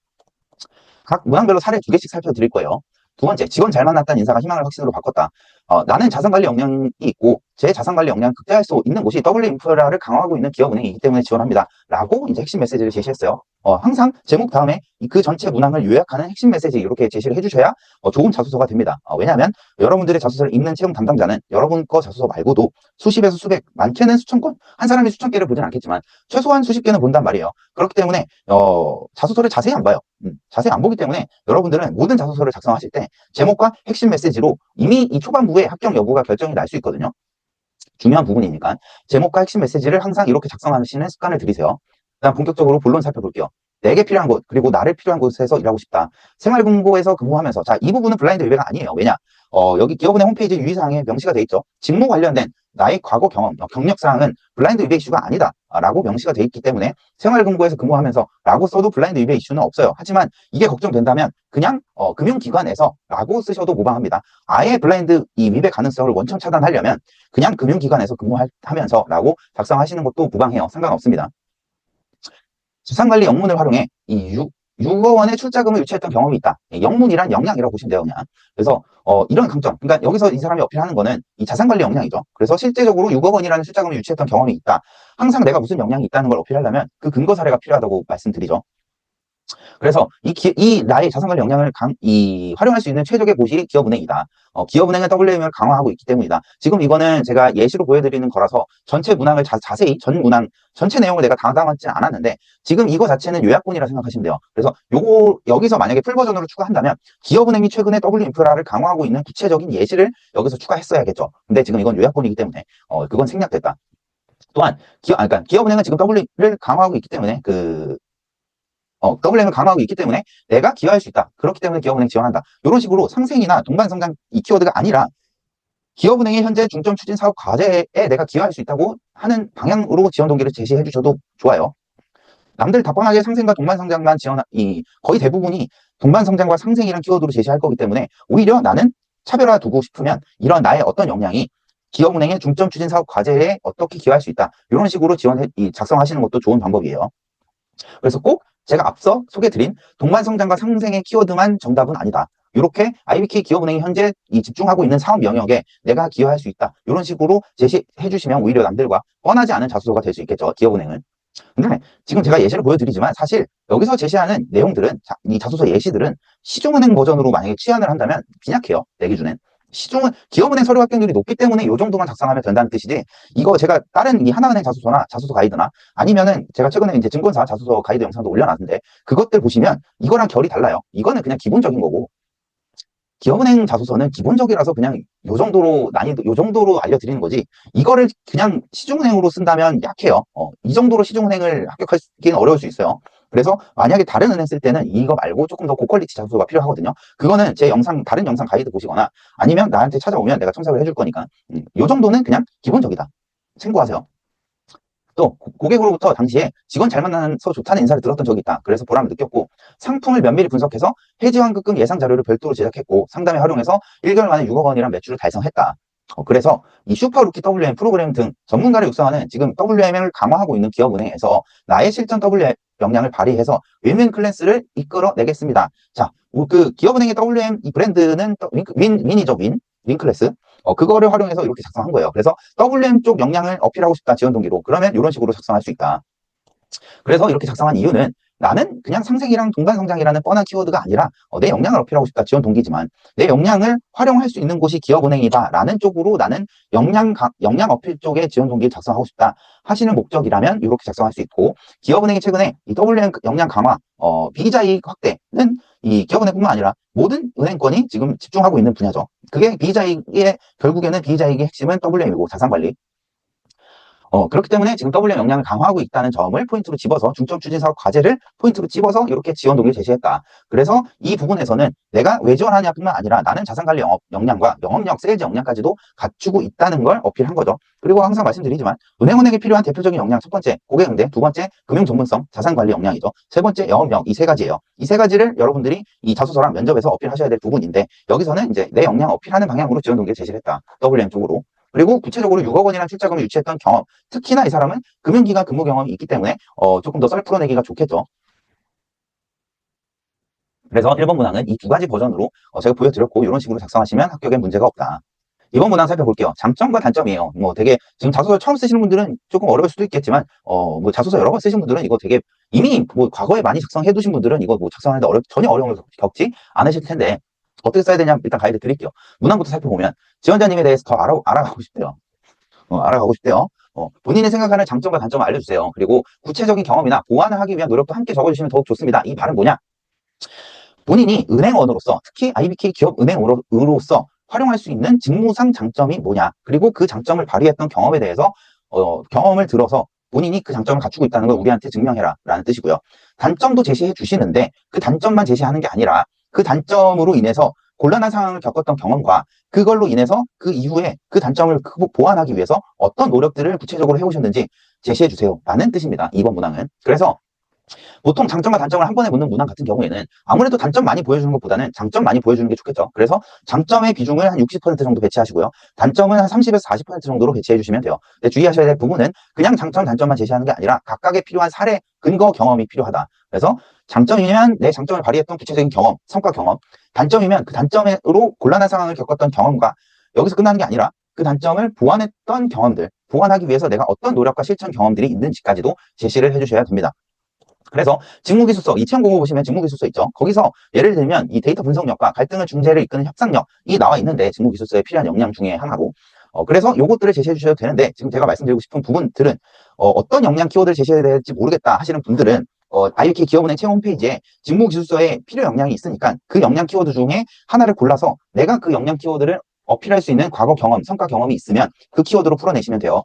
[SPEAKER 1] 각 문항별로 사례 2개씩 살펴드릴 거예요. 두 번째, 직원 잘 만났다는 인사가 희망을 확신으로 바꿨다. 나는 자산관리 역량이 있고 제 자산관리 역량을 극대화할 수 있는 곳이 W인프라를 강화하고 있는 기업은행이기 때문에 지원합니다. 라고 이제 핵심 메시지를 제시했어요. 항상 제목 다음에 그 전체 문항을 요약하는 핵심 메시지 이렇게 제시를 해주셔야 좋은 자소서가 됩니다. 왜냐하면 여러분들의 자소서를 읽는 채용 담당자는 여러분 거 자소서 말고도 수십에서 수백, 많게는 수천 건, 한 사람이 수천 개를 보진 않겠지만 최소한 수십 개는 본단 말이에요. 그렇기 때문에 자소서를 자세히 안 봐요. 자세히 안 보기 때문에 여러분들은 모든 자소서를 작성하실 때 제목과 핵심 메시지로 이미 이 초반부에 합격 여부가 결정이 날 수 있거든요. 중요한 부분이니까 제목과 핵심 메시지를 항상 이렇게 작성하시는 습관을 들이세요. 그다음 본격적으로 본론 살펴볼게요. 내게 필요한 곳, 그리고 나를 필요한 곳에서 일하고 싶다. 생활공고에서 근무하면서, 자, 이 부분은 블라인드 위배가 아니에요. 왜냐? 여기 기업은행 홈페이지 유의사항에 명시가 돼 있죠. 직무 관련된 나의 과거 경험, 경력사항은 블라인드 위배 이슈가 아니다 라고 명시가 돼 있기 때문에 생활공고에서 근무하면서 라고 써도 블라인드 위배 이슈는 없어요. 하지만 이게 걱정된다면 그냥 금융기관에서 라고 쓰셔도 무방합니다. 아예 블라인드 이 위배 가능성을 원천 차단하려면 그냥 금융기관에서 근무하면서 라고 작성하시는 것도 무방해요. 상관없습니다. 자산관리 영문을 활용해 이 6억 원의 출자금을 유치했던 경험이 있다. 영문이란 역량이라고 보시면 돼요, 그냥. 그래서 이런 강점, 그러니까 여기서 이 사람이 어필하는 거는 이 자산관리 역량이죠. 그래서 실제적으로 6억 원이라는 출자금을 유치했던 경험이 있다. 항상 내가 무슨 역량이 있다는 걸 어필하려면 그 근거 사례가 필요하다고 말씀드리죠. 그래서 이 나의 자산관리 역량을 활용할 수 있는 최적의 곳이 기업은행이다. 기업은행은 WM을 강화하고 있기 때문이다. 지금 이거는 제가 예시로 보여드리는 거라서 전체 문항을 자세히 전 문항 전체 내용을 내가 다 담았지는 않았는데 지금 이거 자체는 요약본이라 생각하시면 돼요. 그래서 요거 여기서 만약에 풀 버전으로 추가한다면 기업은행이 최근에 W인프라를 강화하고 있는 구체적인 예시를 여기서 추가했어야겠죠. 근데 지금 이건 요약본이기 때문에 그건 생략됐다. 또한 그러니까 기업은행은 지금 W를 강화하고 있기 때문에 WM을 강화하고 있기 때문에 내가 기여할 수 있다. 그렇기 때문에 기업은행 지원한다. 이런 식으로 상생이나 동반성장 이 키워드가 아니라 기업은행의 현재 중점 추진 사업 과제에 내가 기여할 수 있다고 하는 방향으로 지원 동기를 제시해 주셔도 좋아요. 남들 다뻔하게 상생과 동반성장만 거의 대부분이 동반성장과 상생이란 키워드로 제시할 거기 때문에 오히려 나는 차별화 두고 싶으면 이런 나의 어떤 역량이 기업은행의 중점 추진 사업 과제에 어떻게 기여할 수 있다. 이런 식으로 작성하시는 것도 좋은 방법이에요. 그래서 꼭 제가 앞서 소개드린 동반성장과 상생의 키워드만 정답은 아니다. 이렇게 IBK 기업은행이 현재 집중하고 있는 사업 영역에 내가 기여할 수 있다. 이런 식으로 제시해 주시면 오히려 남들과 뻔하지 않은 자소서가 될 수 있겠죠. 기업은행은. 근데 지금 제가 예시를 보여드리지만 사실 여기서 제시하는 내용들은 이 자소서 예시들은 시중은행 버전으로 만약에 취한을 한다면 빈약해요. 내 기준엔. 기업은행 서류 합격률이 높기 때문에 이 정도만 작성하면 된다는 뜻이지, 이거 제가 다른 이 하나은행 자소서나 자소서 가이드나 아니면은 제가 최근에 이제 증권사 자소서 가이드 영상도 올려놨는데 그것들 보시면 이거랑 결이 달라요. 이거는 그냥 기본적인 거고 기업은행 자소서는 기본적이라서 그냥 요 정도로 난이도, 요 정도로 알려드리는 거지, 이거를 그냥 시중은행으로 쓴다면 약해요. 이 정도로 시중은행을 합격하기는 어려울 수 있어요. 그래서 만약에 다른 은행 쓸 때는 이거 말고 조금 더 고퀄리티 자소서가 필요하거든요. 그거는 제 다른 영상 가이드 보시거나 아니면 나한테 찾아오면 내가 첨삭을 해줄 거니까, 요 정도는 그냥 기본적이다. 참고하세요. 또 고객으로부터 당시에 직원 잘 만나서 좋다는 인사를 들었던 적이 있다. 그래서 보람을 느꼈고 상품을 면밀히 분석해서 해지 환급금 예상 자료를 별도로 제작했고 상담에 활용해서 1개월 만에 6억 원이란 매출을 달성했다. 그래서 이 슈퍼루키 WM 프로그램 등 전문가를 육성하는 지금 WM을 강화하고 있는 기업은행에서 나의 실전 WM 역량을 발휘해서 윈윈 클래스를 이끌어내겠습니다. 자, 그 기업은행의 WM 이 브랜드는 윈이죠, 윈 클래스. 그거를 활용해서 이렇게 작성한 거예요. 그래서 WM 쪽 역량을 어필하고 싶다, 지원 동기로. 그러면 이런 식으로 작성할 수 있다. 그래서 이렇게 작성한 이유는 나는 그냥 상생이랑 동반성장이라는 뻔한 키워드가 아니라 내 역량을 어필하고 싶다, 지원 동기지만 내 역량을 활용할 수 있는 곳이 기업은행이다 라는 쪽으로 나는 역량 어필 쪽에 지원 동기를 작성하고 싶다 하시는 목적이라면 이렇게 작성할 수 있고, 기업은행이 최근에 이 WM 역량 강화, 비이자이익 확대는 이 기업은행뿐만 아니라 모든 은행권이 지금 집중하고 있는 분야죠. 그게 결국에는 비이자이익의 핵심은 WM이고 자산관리. 그렇기 때문에 지금 WM 역량을 강화하고 있다는 점을 포인트로 집어서 중점 추진 사업 과제를 포인트로 집어서 이렇게 지원 동기를 제시했다. 그래서 이 부분에서는 내가 왜 지원하냐뿐만 아니라 나는 자산관리 역량과 영업력, 세일즈 역량까지도 갖추고 있다는 걸 어필한 거죠. 그리고 항상 말씀드리지만 은행원에게 필요한 대표적인 역량 첫 번째 고객 응대, 두 번째 금융 전문성, 자산관리 역량이죠. 세 번째 영업력, 이 세 가지예요. 이 세 가지를 여러분들이 이 자소서랑 면접에서 어필하셔야 될 부분인데 여기서는 이제 내 역량 어필하는 방향으로 지원 동기를 제시를 했다. WM 쪽으로. 그리고 구체적으로 6억 원이라는 출자금을 유치했던 경험, 특히나 이 사람은 금융기관 근무 경험이 있기 때문에 조금 더 썰 풀어내기가 좋겠죠. 그래서 1번 문항은 이 두 가지 버전으로 제가 보여드렸고 이런 식으로 작성하시면 합격에 문제가 없다. 2번 문항 살펴볼게요. 장점과 단점이에요. 뭐 되게 지금 자소서 처음 쓰시는 분들은 조금 어려울 수도 있겠지만 뭐 자소서 여러 번 쓰신 분들은 이거 되게 이미 뭐 과거에 많이 작성해 두신 분들은 이거 뭐 작성하는데 전혀 어려움을 겪지 않으실 텐데 어떻게 써야 되냐 일단 가이드 드릴게요. 문항부터 살펴보면 지원자님에 대해서 더 알아가고 싶대요. 알아가고 싶대요. 본인이 생각하는 장점과 단점을 알려주세요. 그리고 구체적인 경험이나 보완을 하기 위한 노력도 함께 적어주시면 더욱 좋습니다. 이 말은 뭐냐? 본인이 은행원으로서 특히 IBK 기업 은행으로서 활용할 수 있는 직무상 장점이 뭐냐? 그리고 그 장점을 발휘했던 경험에 대해서 경험을 들어서 본인이 그 장점을 갖추고 있다는 걸 우리한테 증명해라 라는 뜻이고요. 단점도 제시해 주시는데 그 단점만 제시하는 게 아니라 그 단점으로 인해서 곤란한 상황을 겪었던 경험과 그걸로 인해서 그 이후에 그 단점을 보완하기 위해서 어떤 노력들을 구체적으로 해오셨는지 제시해 주세요 라는 뜻입니다. 2번 문항은. 그래서 보통 장점과 단점을 한 번에 묻는 문항 같은 경우에는 아무래도 단점 많이 보여주는 것보다는 장점 많이 보여주는 게 좋겠죠. 그래서 장점의 비중을 한 60% 정도 배치하시고요. 단점은 한 30에서 40% 정도로 배치해 주시면 돼요. 근데 주의하셔야 될 부분은 그냥 장점, 단점만 제시하는 게 아니라 각각의 필요한 사례, 근거 경험이 필요하다. 그래서 장점이면 내 장점을 발휘했던 구체적인 경험, 성과 경험, 단점이면 그 단점으로 곤란한 상황을 겪었던 경험과 여기서 끝나는 게 아니라 그 단점을 보완했던 경험들, 보완하기 위해서 내가 어떤 노력과 실천 경험들이 있는지까지도 제시를 해주셔야 됩니다. 그래서 직무기술서, 이 채용 공고 보시면 직무기술서 있죠. 거기서 예를 들면 이 데이터 분석력과 갈등을 중재를 이끄는 협상력이 나와 있는데 직무기술서에 필요한 역량 중에 하나고 그래서 요것들을 제시해 주셔도 되는데 지금 제가 말씀드리고 싶은 부분들은 어떤 역량 키워드를 제시해야 될지 모르겠다 하시는 분들은 IBK 기업은행 채용 홈페이지에 직무기술서에 필요 역량이 있으니까 그 역량 키워드 중에 하나를 골라서 내가 그 역량 키워드를 어필할 수 있는 과거 경험, 성과 경험이 있으면 그 키워드로 풀어내시면 돼요.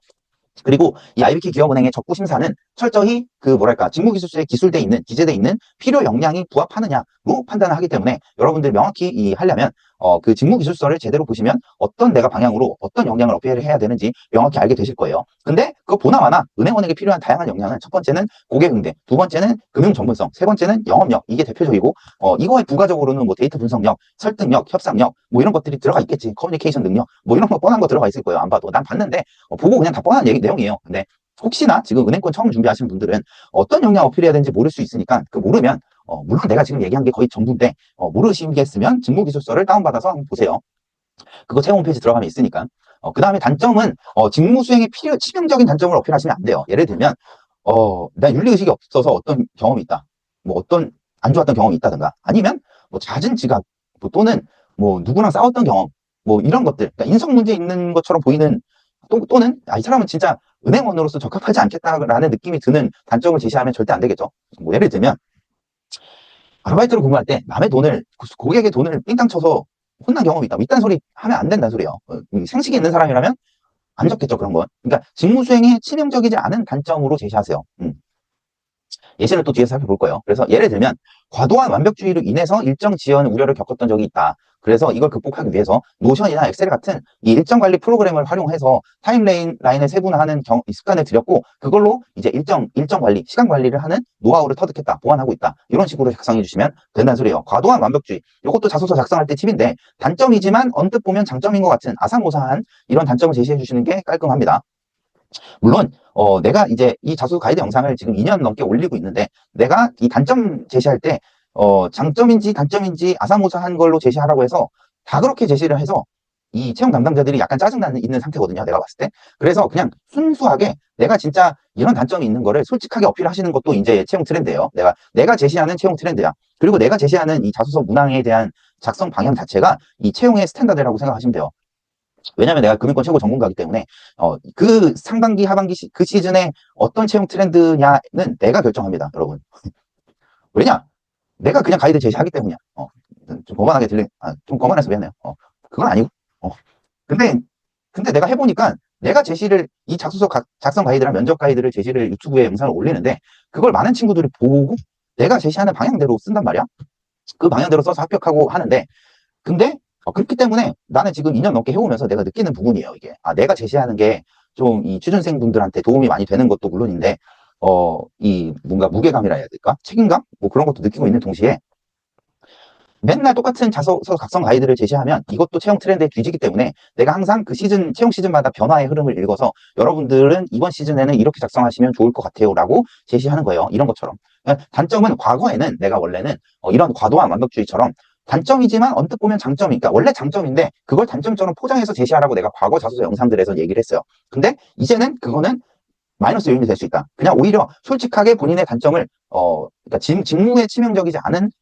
[SPEAKER 1] 그리고 이 IBK 기업은행의 적부 심사는 철저히 그 뭐랄까 직무기술서에 기술돼 있는 기재돼 있는 필요 역량이 부합하느냐로 판단을 하기 때문에 여러분들이 명확히 하려면 그 직무기술서를 제대로 보시면 어떤 내가 방향으로 어떤 역량을 어필을 해야 되는지 명확히 알게 되실 거예요. 근데 그거 보나마나 은행원에게 필요한 다양한 역량은 첫 번째는 고객 응대, 두 번째는 금융 전문성, 세 번째는 영업력 이게 대표적이고 이거에 부가적으로는 뭐 데이터 분석력, 설득력, 협상력 뭐 이런 것들이 들어가 있겠지. 커뮤니케이션 능력 뭐 이런 거 뻔한 거 들어가 있을 거예요. 안 봐도 난 봤는데 보고 그냥 다 뻔한 내용이에요. 근데 혹시나 지금 은행권 처음 준비하시는 분들은 어떤 역량 어필해야 되는지 모를 수 있으니까 그 모르면 물론 내가 지금 얘기한 게 거의 전부인데 모르시겠으면 직무기술서를 다운받아서 한번 보세요. 그거 채용 홈페이지 들어가면 있으니까. 그 다음에 단점은 직무 수행에 치명적인 단점을 어필하시면 안 돼요. 예를 들면 나 윤리의식이 없어서 어떤 경험이 있다. 뭐 어떤 안 좋았던 경험이 있다든가 아니면 뭐 잦은 지각 뭐 또는 뭐 누구랑 싸웠던 경험 뭐 이런 것들 그러니까 인성 문제 있는 것처럼 보이는 또는 이 사람은 진짜 은행원으로서 적합하지 않겠다라는 느낌이 드는 단점을 제시하면 절대 안 되겠죠. 뭐 예를 들면 아르바이트로 근무할 때 남의 돈을 고객의 돈을 삥땅 쳐서 혼난 경험이 있다. 이딴 소리 하면 안 된다는 소리예요. 생식이 있는 사람이라면 안 적겠죠 그런 건. 그러니까 직무 수행에 치명적이지 않은 단점으로 제시하세요. 예시를 또 뒤에서 살펴볼 거예요. 그래서 예를 들면 과도한 완벽주의로 인해서 일정 지연 우려를 겪었던 적이 있다. 그래서 이걸 극복하기 위해서 노션이나 엑셀 같은 이 일정 관리 프로그램을 활용해서 타임라인을 세분화하는 습관을 들였고 그걸로 이제 일정 관리, 시간 관리를 하는 노하우를 터득했다, 보완하고 있다. 이런 식으로 작성해 주시면 된다는 소리예요. 과도한 완벽주의. 이것도 자소서 작성할 때 팁인데 단점이지만 언뜻 보면 장점인 것 같은 아사모사한 이런 단점을 제시해 주시는 게 깔끔합니다. 물론 내가 이제 이 자소 가이드 영상을 지금 2년 넘게 올리고 있는데 내가 이 단점 제시할 때 장점인지 단점인지 아사모사한 걸로 제시하라고 해서 다 그렇게 제시를 해서 이 채용 담당자들이 약간 짜증나는 있는 상태거든요. 내가 봤을 때. 그래서 그냥 순수하게 내가 진짜 이런 단점이 있는 거를 솔직하게 어필하시는 것도 이제 채용 트렌드예요. 내가 제시하는 채용 트렌드야. 그리고 내가 제시하는 이 자소서 문항에 대한 작성 방향 자체가 이 채용의 스탠다드라고 생각하시면 돼요. 왜냐면 내가 금융권 최고 전문가이기 때문에 그 상반기 하반기 그 시즌에 어떤 채용 트렌드냐는 내가 결정합니다 여러분. 왜냐 내가 그냥 가이드 제시하기 때문이야. 좀 거만하게 좀 거만해서 미안해요. 그건 아니고 근데 내가 해보니까 내가 제시를, 이 작성 가이드랑 면접 가이드를 제시를 유튜브에 영상을 올리는데, 그걸 많은 친구들이 보고 내가 제시하는 방향대로 쓴단 말이야. 그 방향대로 써서 합격하고 하는데, 근데 그렇기 때문에 나는 지금 2년 넘게 해오면서 내가 느끼는 부분이에요, 이게. 내가 제시하는 게 좀 이 취준생분들한테 도움이 많이 되는 것도 물론인데, 이 뭔가 무게감이라 해야 될까? 책임감? 뭐 그런 것도 느끼고 있는 동시에, 맨날 똑같은 자소서 작성 가이드를 제시하면 이것도 채용 트렌드에 뒤지기 때문에 내가 항상 그 채용 시즌마다 변화의 흐름을 읽어서 여러분들은 이번 시즌에는 이렇게 작성하시면 좋을 것 같아요 라고 제시하는 거예요. 이런 것처럼. 단점은 과거에는 내가 원래는 이런 과도한 완벽주의처럼 단점이지만 언뜻 보면 장점이, 그러니까 원래 장점인데 그걸 단점처럼 포장해서 제시하라고 내가 과거 자소서 영상들에서 얘기를 했어요. 근데 이제는 그거는 마이너스 요인이 될 수 있다. 그냥 오히려 솔직하게 본인의 단점을 그러니까 직무에 치명적이지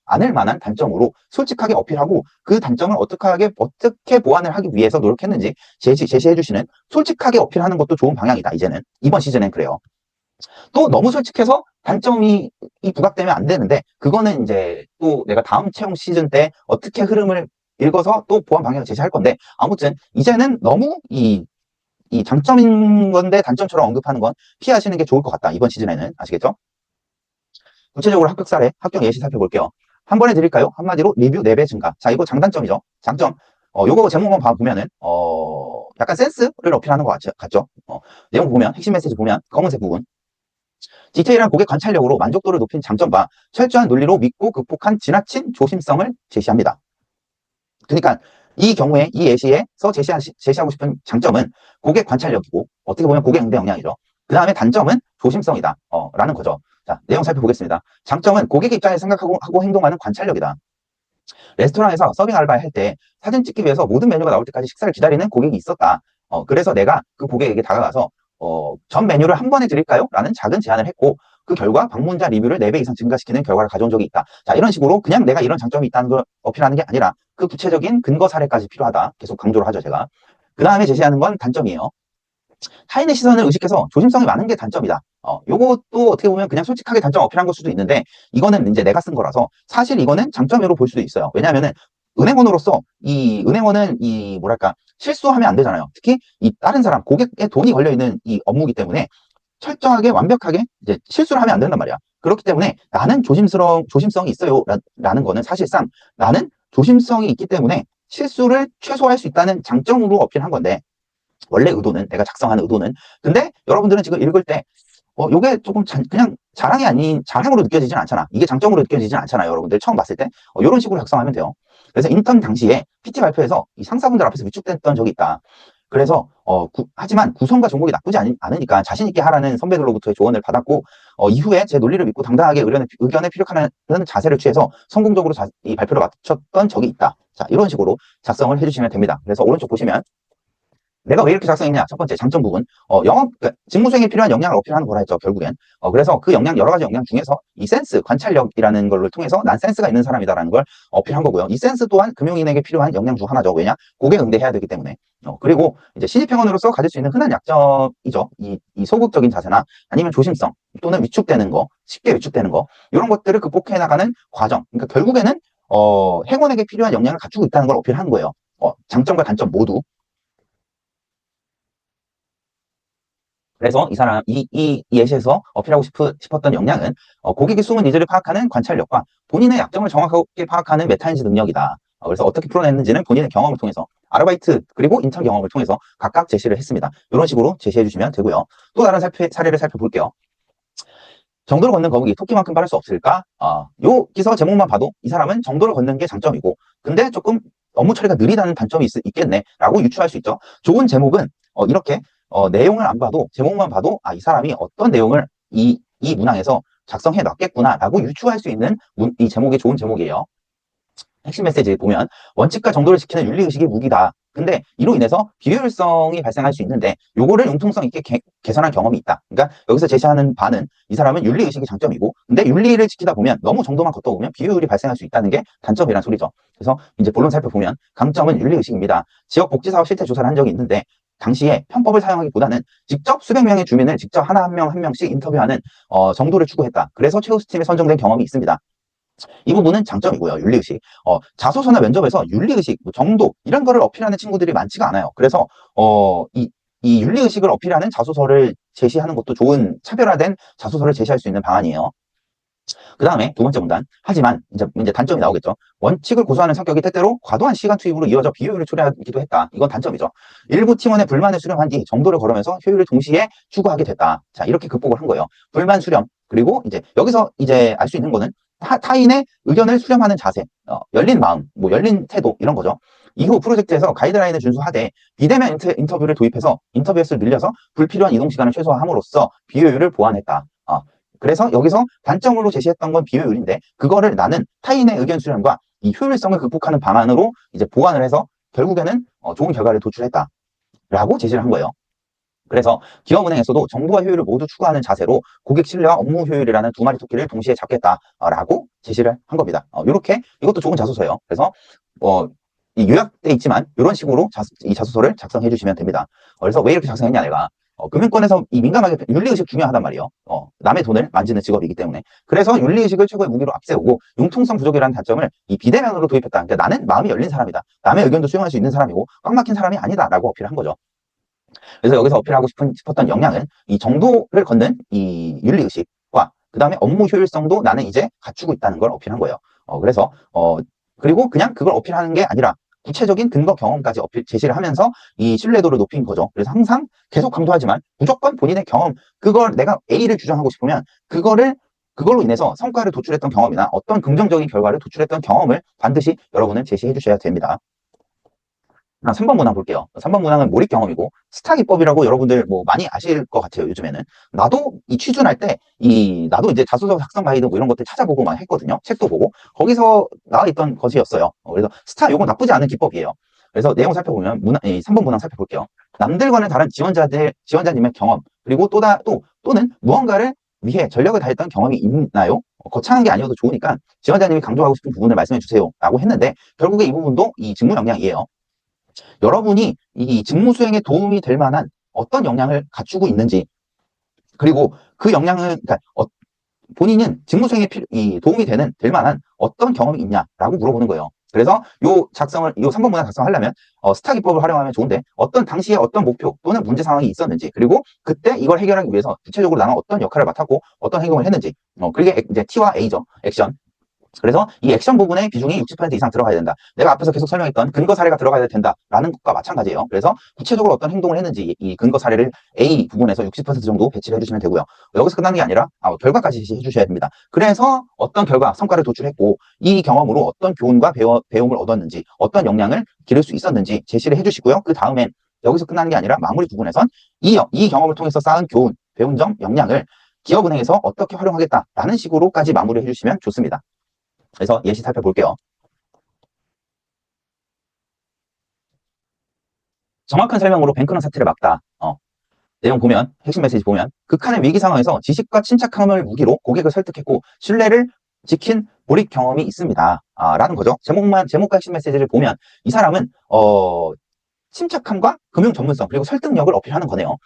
[SPEAKER 1] 않을 만한 단점으로 솔직하게 어필하고 그 단점을 어떻게 보완을 하기 위해서 노력했는지 제시해 주시는, 솔직하게 어필하는 것도 좋은 방향이다. 이제는 이번 시즌엔 그래요. 또 너무 솔직해서 단점이 부각되면 안 되는데, 그거는 이제 또 내가 다음 채용 시즌 때 어떻게 흐름을 읽어서 또 보완 방향을 제시할 건데, 아무튼 이제는 너무 이 장점인 건데 단점처럼 언급하는 건 피하시는 게 좋을 것 같다. 이번 시즌에는. 아시겠죠? 구체적으로 합격 사례, 합격 예시 살펴볼게요. 한 번에 드릴까요? 한마디로 리뷰 4배 증가. 자, 이거 장단점이죠. 장점. 요거 제목만 봐보면은, 약간 센스를 어필하는 것 같죠? 내용 보면, 핵심 메시지 보면, 검은색 부분. 디테일한 고객 관찰력으로 만족도를 높인 장점과 철저한 논리로 믿고 극복한 지나친 조심성을 제시합니다. 그러니까 이 경우에 이 예시에서 제시하고 싶은 장점은 고객 관찰력이고, 어떻게 보면 고객 응대 역량이죠. 그 다음에 단점은 조심성이다 라는 거죠. 자, 내용 살펴보겠습니다. 장점은 고객 입장에 생각하고 행동하는 관찰력이다. 레스토랑에서 서빙 알바를 할 때 사진 찍기 위해서 모든 메뉴가 나올 때까지 식사를 기다리는 고객이 있었다. 그래서 내가 그 고객에게 다가가서 전 메뉴를 한 번에 드릴까요? 라는 작은 제안을 했고, 그 결과 방문자 리뷰를 4배 이상 증가시키는 결과를 가져온 적이 있다. 자, 이런 식으로 그냥 내가 이런 장점이 있다는 걸 어필하는 게 아니라 그 구체적인 근거 사례까지 필요하다. 계속 강조를 하죠, 제가. 그 다음에 제시하는 건 단점이에요. 타인의 시선을 의식해서 조심성이 많은 게 단점이다. 요것도 어떻게 보면 그냥 솔직하게 단점 어필한 걸 수도 있는데, 이거는 이제 내가 쓴 거라서 사실 이거는 장점으로 볼 수도 있어요. 왜냐하면은 은행원으로서 이 은행원은 이 뭐랄까 실수하면 안 되잖아요. 특히 이 다른 사람 고객의 돈이 걸려 있는 이 업무이기 때문에 철저하게 완벽하게 이제 실수를 하면 안 된단 말이야. 그렇기 때문에 나는 조심성이 있어요 라는 거는 사실상 나는 조심성이 있기 때문에 실수를 최소화할 수 있다는 장점으로 어필한 건데, 원래 의도는, 내가 작성하는 의도는. 근데 여러분들은 지금 읽을 때 요게 조금 그냥 자랑이 아닌 자랑으로 느껴지진 않잖아. 이게 장점으로 느껴지진 않잖아요. 여러분들 처음 봤을 때 이런 식으로 작성하면 돼요. 그래서 인턴 당시에 PT 발표에서 이 상사분들 앞에서 위축됐던 적이 있다. 그래서 하지만 구성과 종목이 나쁘지 않으니까 자신 있게 하라는 선배들로부터의 조언을 받았고, 이후에 제 논리를 믿고 당당하게 의견에 피력하는 자세를 취해서 성공적으로 이 발표를 마쳤던 적이 있다. 자, 이런 식으로 작성을 해주시면 됩니다. 그래서 오른쪽 보시면 내가 왜 이렇게 작성했냐? 첫 번째 장점 부분. 그러니까 직무 수행에 필요한 역량을 어필하는 거라 했죠, 결국엔. 그래서 그 여러 가지 역량 중에서 이 센스, 관찰력이라는 걸 통해서 난 센스가 있는 사람이다라는 걸 어필한 거고요. 이 센스 또한 금융인에게 필요한 역량 중 하나죠. 왜냐? 고객 응대해야 되기 때문에. 그리고 이제 신입회원으로서 가질 수 있는 흔한 약점이죠. 이 소극적인 자세나 아니면 조심성 또는 위축되는 거, 쉽게 위축되는 거, 이런 것들을 극복해 나가는 과정. 그러니까 결국에는 회원에게 필요한 역량을 갖추고 있다는 걸 어필한 거예요. 장점과 단점 모두. 그래서 이 예시에서 어필하고 싶었던 역량은 고객의 숨은 니즈를 파악하는 관찰력과 본인의 약점을 정확하게 파악하는 메타인지 능력이다. 그래서 어떻게 풀어냈는지는 본인의 경험을 통해서, 아르바이트 그리고 인턴 경험을 통해서 각각 제시를 했습니다. 이런 식으로 제시해 주시면 되고요. 또 다른 사례를 살펴볼게요. 정도를 걷는 거북이 토끼만큼 빠를 수 없을까? 요 기사 제목만 봐도 이 사람은 정도를 걷는 게 장점이고, 근데 조금 업무 처리가 느리다는 단점이 있겠네 라고 유추할 수 있죠. 좋은 제목은 이렇게 내용을 안 봐도, 제목만 봐도 이 사람이 어떤 내용을 이 문항에서 작성해 놨겠구나 라고 유추할 수 있는 이 제목이 좋은 제목이에요. 핵심 메시지 보면 원칙과 정도를 지키는 윤리의식이 무기다. 근데 이로 인해서 비효율성이 발생할 수 있는데 요거를 융통성 있게 개선한 경험이 있다. 그러니까 여기서 제시하는 바는 이 사람은 윤리의식이 장점이고, 근데 윤리를 지키다 보면 너무 정도만 걷다 보면 비효율이 발생할 수 있다는 게 단점이란 소리죠. 그래서 이제 본론 살펴보면 강점은 윤리의식입니다. 지역복지사업 실태 조사를 한 적이 있는데 당시에 편법을 사용하기보다는 직접 수백 명의 주민을 직접 한 명씩 인터뷰하는 정도를 추구했다. 그래서 최우수 팀에 선정된 경험이 있습니다. 이 부분은 장점이고요. 윤리의식. 자소서나 면접에서 윤리의식, 정도 이런 거를 어필하는 친구들이 많지가 않아요. 그래서 이 이 윤리의식을 어필하는 자소서를 제시하는 것도 좋은 차별화된 자소서를 제시할 수 있는 방안이에요. 그 다음에 두 번째 문단. 하지만 이제 단점이 나오겠죠. 원칙을 고수하는 성격이 때때로 과도한 시간 투입으로 이어져 비효율을 초래하기도 했다. 이건 단점이죠. 일부 팀원의 불만을 수렴한 뒤 정도를 걸으면서 효율을 동시에 추구하게 됐다. 자, 이렇게 극복을 한 거예요. 불만 수렴. 그리고 이제 여기서 이제 알 수 있는 거는 타인의 의견을 수렴하는 자세, 열린 마음, 뭐 열린 태도 이런 거죠. 이후 프로젝트에서 가이드라인을 준수하되 비대면 인터뷰를 도입해서 인터뷰 횟수를 늘려서 불필요한 이동 시간을 최소화함으로써 비효율을 보완했다. 그래서 여기서 단점으로 제시했던 건 비효율인데 그거를 나는 타인의 의견 수렴과 이 효율성을 극복하는 방안으로 이제 보완을 해서 결국에는 좋은 결과를 도출했다라고 제시를 한 거예요. 그래서 기업은행에서도 정보와 효율을 모두 추구하는 자세로 고객 신뢰와 업무 효율이라는 두 마리 토끼를 동시에 잡겠다라고 제시를 한 겁니다. 이렇게 이것도 좋은 자소서예요. 그래서 이 요약돼 있지만 이런 식으로 이 자소서를 작성해 주시면 됩니다. 그래서 왜 이렇게 작성했냐 내가 금융권에서 이 민감하게 윤리의식 중요하단 말이에요. 남의 돈을 만지는 직업이기 때문에. 그래서 윤리의식을 최고의 무기로 앞세우고 융통성 부족이라는 단점을 이 비대면으로 도입했다. 그러니까 나는 마음이 열린 사람이다. 남의 의견도 수용할 수 있는 사람이고 꽉 막힌 사람이 아니다라고 어필한 거죠. 그래서 여기서 어필하고 싶었던 역량은 이 정도를 걷는 이 윤리의식과 그 다음에 업무 효율성도 나는 이제 갖추고 있다는 걸 어필한 거예요. 그리고 그냥 그걸 어필하는 게 아니라 구체적인 근거 경험까지 제시를 하면서 이 신뢰도를 높인 거죠. 그래서 항상 계속 강조하지만 무조건 본인의 경험, 그걸 내가 A를 주장하고 싶으면 그걸로 인해서 성과를 도출했던 경험이나 어떤 긍정적인 결과를 도출했던 경험을 반드시 여러분은 제시해 주셔야 됩니다. 3번 문항 볼게요. 3번 문항은 몰입 경험이고 스타 기법이라고 여러분들 뭐 많이 아실 것 같아요. 요즘에는 나도 이 취준할 때 나도 이제 자소서 작성 가이드 뭐 이런 것들 찾아보고 막 했거든요. 책도 보고 거기서 나와 있던 것이었어요. 그래서 스타 요거 나쁘지 않은 기법이에요. 그래서 내용 살펴보면 3번 문항 살펴볼게요. 남들과는 다른 지원자님의 경험 그리고 또는 무언가를 위해 전력을 다했던 경험이 있나요? 거창한 게 아니어도 좋으니까 지원자님이 강조하고 싶은 부분을 말씀해 주세요 라고 했는데 결국에 이 부분도 이 직무 역량이에요. 여러분이 이 직무 수행에 도움이 될 만한 어떤 역량을 갖추고 있는지 그리고 그 역량은 그러니까 본인은 직무 수행에 도움이 될 만한 어떤 경험이 있냐라고 물어보는 거예요. 그래서 요 3번 문항 작성하려면 스타 기법을 활용하면 좋은데 어떤 당시에 어떤 목표 또는 문제 상황이 있었는지 그리고 그때 이걸 해결하기 위해서 구체적으로 나는 어떤 역할을 맡았고 어떤 행동을 했는지 그게 이제 T와 A죠. 액션. 그래서 이 액션 부분의 비중이 60% 이상 들어가야 된다. 내가 앞에서 계속 설명했던 근거 사례가 들어가야 된다라는 것과 마찬가지예요. 그래서 구체적으로 어떤 행동을 했는지 이 근거 사례를 A 부분에서 60% 정도 배치를 해주시면 되고요. 여기서 끝나는 게 아니라 결과까지 제시해 주셔야 됩니다. 그래서 어떤 결과, 성과를 도출했고 이 경험으로 어떤 교훈과 배움을 얻었는지 어떤 역량을 기를 수 있었는지 제시를 해주시고요. 그 다음엔 여기서 끝나는 게 아니라 마무리 부분에선 이 경험을 통해서 쌓은 교훈, 배운 점, 역량을 기업은행에서 어떻게 활용하겠다라는 식으로까지 마무리해 주시면 좋습니다. 그래서 예시 살펴볼게요. 정확한 설명으로 뱅크런 사태를 막다. 내용 보면 핵심 메시지 보면 극한의 위기 상황에서 지식과 침착함을 무기로 고객을 설득했고 신뢰를 지킨 몰입 경험이 있습니다. 라는 거죠. 제목과 핵심 메시지를 보면 이 사람은 침착함과 금융 전문성 그리고 설득력을 어필하는 거네요.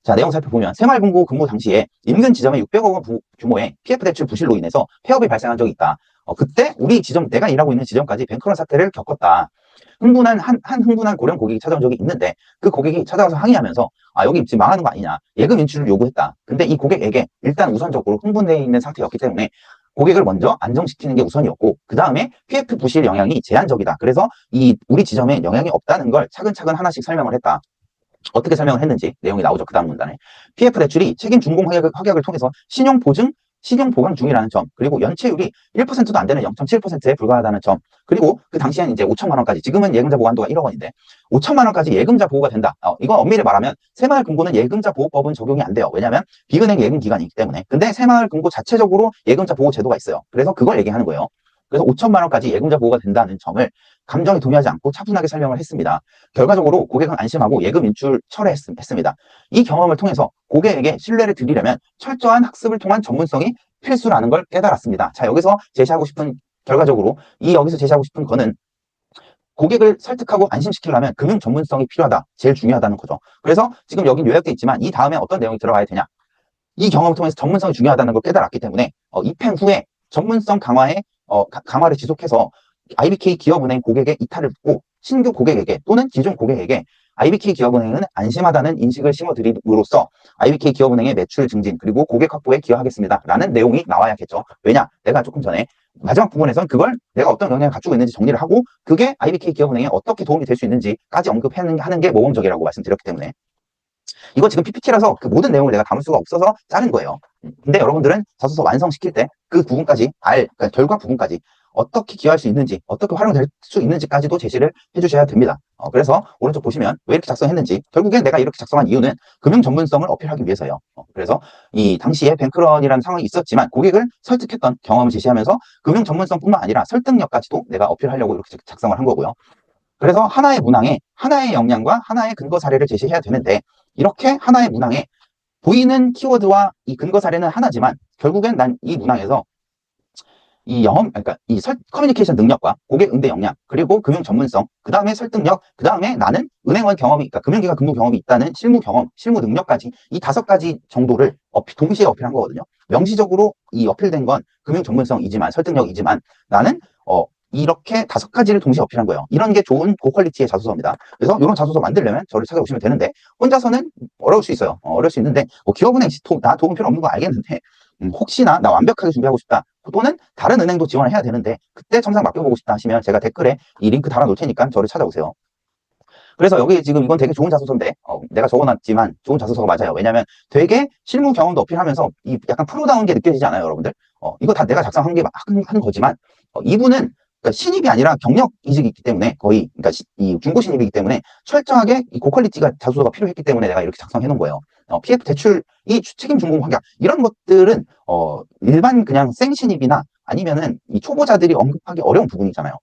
[SPEAKER 1] 자, 내용 살펴보면 새마을금고 근무 당시에 인근 지점에 600억 원 규모의 PF 대출 부실로 인해서 폐업이 발생한 적이 있다. 그때 우리 지점, 내가 일하고 있는 지점까지 뱅크런 사태를 겪었다. 흥분한 고령 고객이 찾아온 적이 있는데 그 고객이 찾아와서 항의하면서 여기 지금 망하는 거 아니냐. 예금 인출을 요구했다. 근데 이 고객에게 일단 우선적으로 흥분되어 있는 상태였기 때문에 고객을 먼저 안정시키는 게 우선이었고 그 다음에 PF 부실 영향이 제한적이다. 그래서 우리 지점에 영향이 없다는 걸 차근차근 하나씩 설명을 했다. 어떻게 설명을 했는지 내용이 나오죠. 그 다음 문단에. PF 대출이 책임 준공 확약을 통해서 신용 보강 중이라는 점, 그리고 연체율이 1%도 안 되는 0.7%에 불과하다는 점, 그리고 그 당시에는 이제 5천만 원까지, 지금은 예금자 보호 한도가 1억 원인데 5천만 원까지 예금자 보호가 된다. 이건 엄밀히 말하면 새마을금고는 예금자 보호법은 적용이 안 돼요. 왜냐하면 비은행 예금 기관이기 때문에. 근데 새마을금고 자체적으로 예금자 보호 제도가 있어요. 그래서 그걸 얘기하는 거예요. 그래서 5천만 원까지 예금자 보호가 된다는 점을 감정에 동의하지 않고 차분하게 설명을 했습니다. 결과적으로 고객은 안심하고 예금 인출 철회했습니다. 이 경험을 통해서 고객에게 신뢰를 드리려면 철저한 학습을 통한 전문성이 필수라는 걸 깨달았습니다. 자, 여기서 제시하고 싶은 거는 고객을 설득하고 안심시키려면 금융 전문성이 필요하다. 제일 중요하다는 거죠. 그래서 지금 여긴 요약돼 있지만 이 다음에 어떤 내용이 들어가야 되냐. 이 경험을 통해서 전문성이 중요하다는 걸 깨달았기 때문에 입행 후에 전문성 강화를 지속해서 IBK 기업은행 고객의 이탈을 듣고 신규 고객에게 또는 기존 고객에게 IBK 기업은행은 안심하다는 인식을 심어드림으로써 IBK 기업은행의 매출 증진 그리고 고객 확보에 기여하겠습니다. 라는 내용이 나와야겠죠. 왜냐? 내가 조금 전에 마지막 부분에선 그걸 내가 어떤 영향을 갖추고 있는지 정리를 하고 그게 IBK 기업은행에 어떻게 도움이 될 수 있는지까지 언급하는 게 모범적이라고 말씀드렸기 때문에 이거 지금 PPT라서 그 모든 내용을 내가 담을 수가 없어서 자른 거예요. 근데 여러분들은 자소서 완성시킬 때 그 부분까지 그러니까 결과 부분까지 어떻게 기여할 수 있는지, 어떻게 활용될 수 있는지까지도 제시를 해주셔야 됩니다. 그래서 오른쪽 보시면 왜 이렇게 작성했는지, 결국엔 내가 이렇게 작성한 이유는 금융 전문성을 어필하기 위해서요. 그래서 이 당시에 뱅크런이라는 상황이 있었지만 고객을 설득했던 경험을 제시하면서 금융 전문성뿐만 아니라 설득력까지도 내가 어필하려고 이렇게 작성을 한 거고요. 그래서 하나의 문항에 하나의 역량과 하나의 근거 사례를 제시해야 되는데 이렇게 하나의 문항에 보이는 키워드와 이 근거 사례는 하나지만 결국엔 난 이 문항에서 이 그러니까 이 커뮤니케이션 능력과 고객 응대 역량, 그리고 금융 전문성, 그 다음에 설득력, 그 다음에 나는 은행원 경험이, 그러니까 금융기관 근무 경험이 있다는 실무 경험, 실무 능력까지 이 5가지 정도를 동시에 어필한 거거든요. 명시적으로 이 어필된 건 금융 전문성이지만, 설득력이지만 나는 이렇게 5가지를 동시에 어필한 거예요. 이런 게 좋은 고퀄리티의 자소서입니다. 그래서 이런 자소서 만들려면 저를 찾아오시면 되는데 혼자서는 어려울 수 있어요. 어려울 수 있는데 기업은행 나 도움 필요 없는 거 알겠는데 혹시나 나 완벽하게 준비하고 싶다 또는 다른 은행도 지원을 해야 되는데 그때 첨삭 맡겨보고 싶다 하시면 제가 댓글에 이 링크 달아놓을 테니까 저를 찾아오세요. 그래서 여기 지금 이건 되게 좋은 자소서인데 내가 적어놨지만 좋은 자소서가 맞아요. 왜냐하면 되게 실무 경험도 어필하면서 이 약간 프로다운 게 느껴지지 않아요, 여러분들? 이거 다 내가 작성한 게 한 거지만 이분은 그러니까 신입이 아니라 경력 이직이 있기 때문에 거의 그러니까 이 중고 신입이기 때문에 철저하게 이 고퀄리티가 자소서가 필요했기 때문에 내가 이렇게 작성해 놓은 거예요. PF 대출이 책임 준공 확약 이런 것들은 일반 그냥 생 신입이나 아니면은 이 초보자들이 언급하기 어려운 부분이잖아요.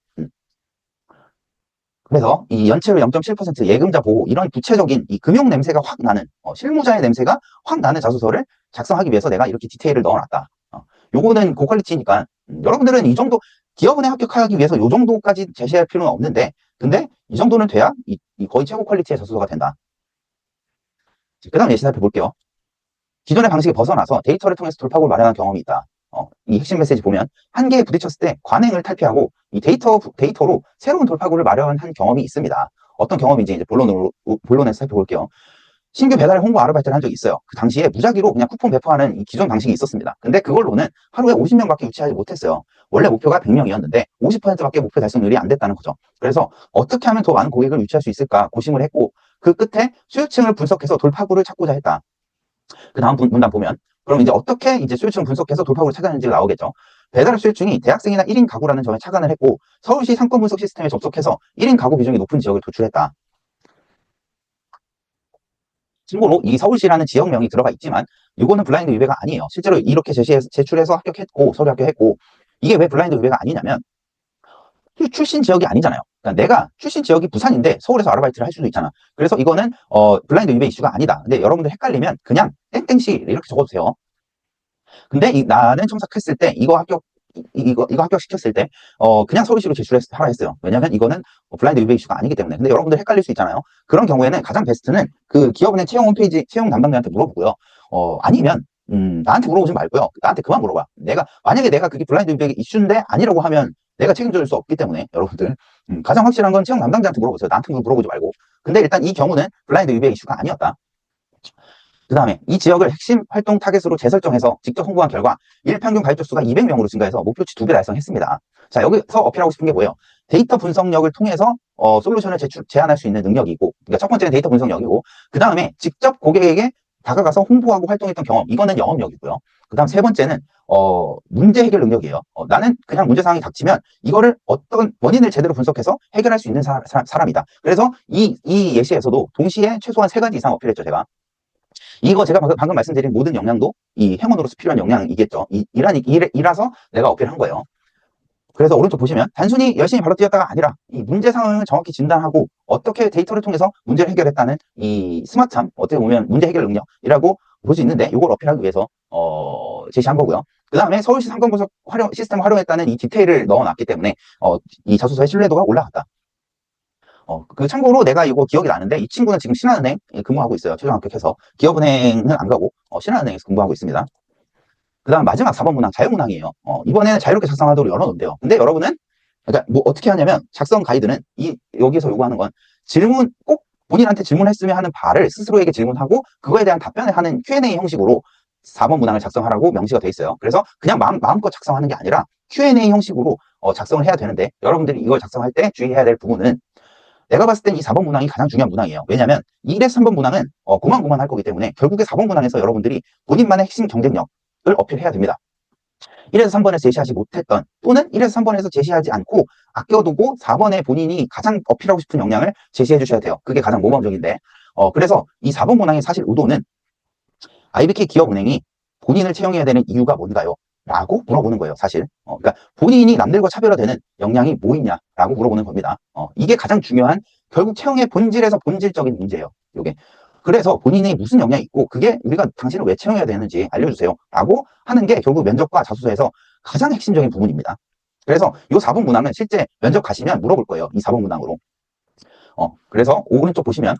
[SPEAKER 1] 그래서 이 연체율 0.7% 예금자 보호 이런 구체적인 이 금융 냄새가 확 나는 실무자의 냄새가 확 나는 자소서를 작성하기 위해서 내가 이렇게 디테일을 넣어놨다. 요거는 고퀄리티니까 여러분들은 이 정도 기업은행 합격하기 위해서 요 정도까지 제시할 필요는 없는데 근데 이 정도는 돼야 이 거의 최고 퀄리티의 자소서가 된다. 그 다음 예시 살펴볼게요. 기존의 방식에 벗어나서 데이터를 통해서 돌파구를 마련한 경험이 있다. 이 핵심 메시지 보면 한계에 부딪혔을 때 관행을 탈피하고 이 데이터로 새로운 돌파구를 마련한 경험이 있습니다. 어떤 경험인지 이제 본론에서 살펴볼게요. 신규 배달 홍보 아르바이트를 한 적이 있어요. 그 당시에 무작위로 그냥 쿠폰 배포하는 이 기존 방식이 있었습니다. 근데 그걸로는 하루에 50명밖에 유치하지 못했어요. 원래 목표가 100명이었는데 50%밖에 목표 달성률이 안 됐다는 거죠. 그래서 어떻게 하면 더 많은 고객을 유치할 수 있을까 고심을 했고 그 끝에 수요층을 분석해서 돌파구를 찾고자 했다. 그 다음 문단 보면 그럼 이제 어떻게 이제 수요층을 분석해서 돌파구를 찾았는지가 나오겠죠. 배달 수요층이 대학생이나 1인 가구라는 점에 착안을 했고 서울시 상권 분석 시스템에 접속해서 1인 가구 비중이 높은 지역을 도출했다. 참고로 이 서울시라는 지역명이 들어가 있지만 이거는 블라인드 위배가 아니에요. 실제로 이렇게 제출해서 합격했고 서류 합격했고 이게 왜 블라인드 위배가 아니냐면 출신 지역이 아니잖아요. 그러니까 내가 출신 지역이 부산인데 서울에서 아르바이트를 할 수도 있잖아. 그래서 이거는 블라인드 위배 이슈가 아니다. 근데 여러분들 헷갈리면 그냥 땡땡시 이렇게 적어도 돼요. 근데 나는 첨삭했을 때 이거 합격시켰을 때 그냥 서울시로 제출하라 했어요. 왜냐면 이거는 블라인드 위배 이슈가 아니기 때문에. 근데 여러분들 헷갈릴 수 있잖아요. 그런 경우에는 가장 베스트는 그 기업은행 채용 홈페이지 채용 담당자한테 물어보고요. 아니면 나한테 물어보지 말고요. 나한테 그만 물어봐. 만약에 내가 그게 블라인드 위배 이슈인데 아니라고 하면 내가 책임질 수 없기 때문에 여러분들 가장 확실한 건 채용 담당자한테 물어보세요. 나한테 물어보지 말고. 근데 일단 이 경우는 블라인드 위배 이슈가 아니었다. 그 다음에 이 지역을 핵심 활동 타겟으로 재설정해서 직접 홍보한 결과 일평균 가입자 수가 200명으로 증가해서 목표치 2배 달성했습니다. 자, 여기서 어필하고 싶은 게 뭐예요? 데이터 분석력을 통해서 솔루션을 제안할 수 있는 능력이고, 그러니까 첫 번째는 데이터 분석력이고, 그 다음에 직접 고객에게 다가가서 홍보하고 활동했던 경험, 이거는 영업력이고요. 그 다음 세 번째는 문제 해결 능력이에요. 나는 그냥 문제사항이 닥치면 이거를 어떤 원인을 제대로 분석해서 해결할 수 있는 사람이다. 그래서 이 예시에서도 동시에 최소한 3가지 이상 어필했죠, 제가. 이거 제가 방금 말씀드린 모든 역량도 이 행원으로서 필요한 역량이겠죠. 이라서 내가 어필한 거예요. 그래서 오른쪽 보시면 단순히 열심히 발로 뛰었다가 아니라 이 문제 상황을 정확히 진단하고 어떻게 데이터를 통해서 문제를 해결했다는 이 스마트함, 어떻게 보면 문제 해결 능력이라고 볼 수 있는데 이걸 어필하기 위해서 제시한 거고요. 그 다음에 서울시 상권 분석 시스템을 활용했다는 이 디테일을 넣어놨기 때문에 이 자소서의 신뢰도가 올라갔다. 참고로 내가 이거 기억이 나는데 이 친구는 지금 신한은행 근무하고 있어요. 최종 합격해서. 기업은행은 안 가고 신한은행에서 근무하고 있습니다. 그 다음 마지막 4번 문항 자유문항이에요. 이번에는 자유롭게 작성하도록 열어놓은데요. 근데 여러분은 그러니까 뭐 어떻게 하냐면 작성 가이드는 여기서 요구하는 건 질문 꼭 본인한테 질문했으면 하는 바를 스스로에게 질문하고 그거에 대한 답변을 하는 Q&A 형식으로 4번 문항을 작성하라고 명시가 돼 있어요. 그래서 그냥 마음껏 작성하는 게 아니라 Q&A 형식으로 작성을 해야 되는데, 여러분들이 이걸 작성할 때 주의해야 될 부분은, 내가 봤을 땐 이 4번 문항이 가장 중요한 문항이에요. 왜냐면 1에서 3번 문항은 고만고만할 거기 때문에 결국에 4번 문항에서 여러분들이 본인만의 핵심 경쟁력을 어필해야 됩니다. 1에서 3번에서 제시하지 못했던, 또는 1에서 3번에서 제시하지 않고 아껴두고 4번에 본인이 가장 어필하고 싶은 역량을 제시해 주셔야 돼요. 그게 가장 모범적인데, 그래서 이 4번 문항의 사실 의도는 IBK 기업은행이 본인을 채용해야 되는 이유가 뭔가요? 라고 물어보는 거예요, 사실. 그러니까 본인이 남들과 차별화되는 역량이 뭐 있냐라고 물어보는 겁니다. 이게 가장 중요한, 결국 채용의 본질에서 본질적인 문제예요, 요게. 그래서 본인이 무슨 역량이 있고 그게 우리가 당신을 왜 채용해야 되는지 알려주세요 라고 하는 게 결국 면접과 자소서에서 가장 핵심적인 부분입니다. 그래서 이 4번 문항은 실제 면접 가시면 물어볼 거예요, 이 4번 문항으로. 그래서 오른쪽 보시면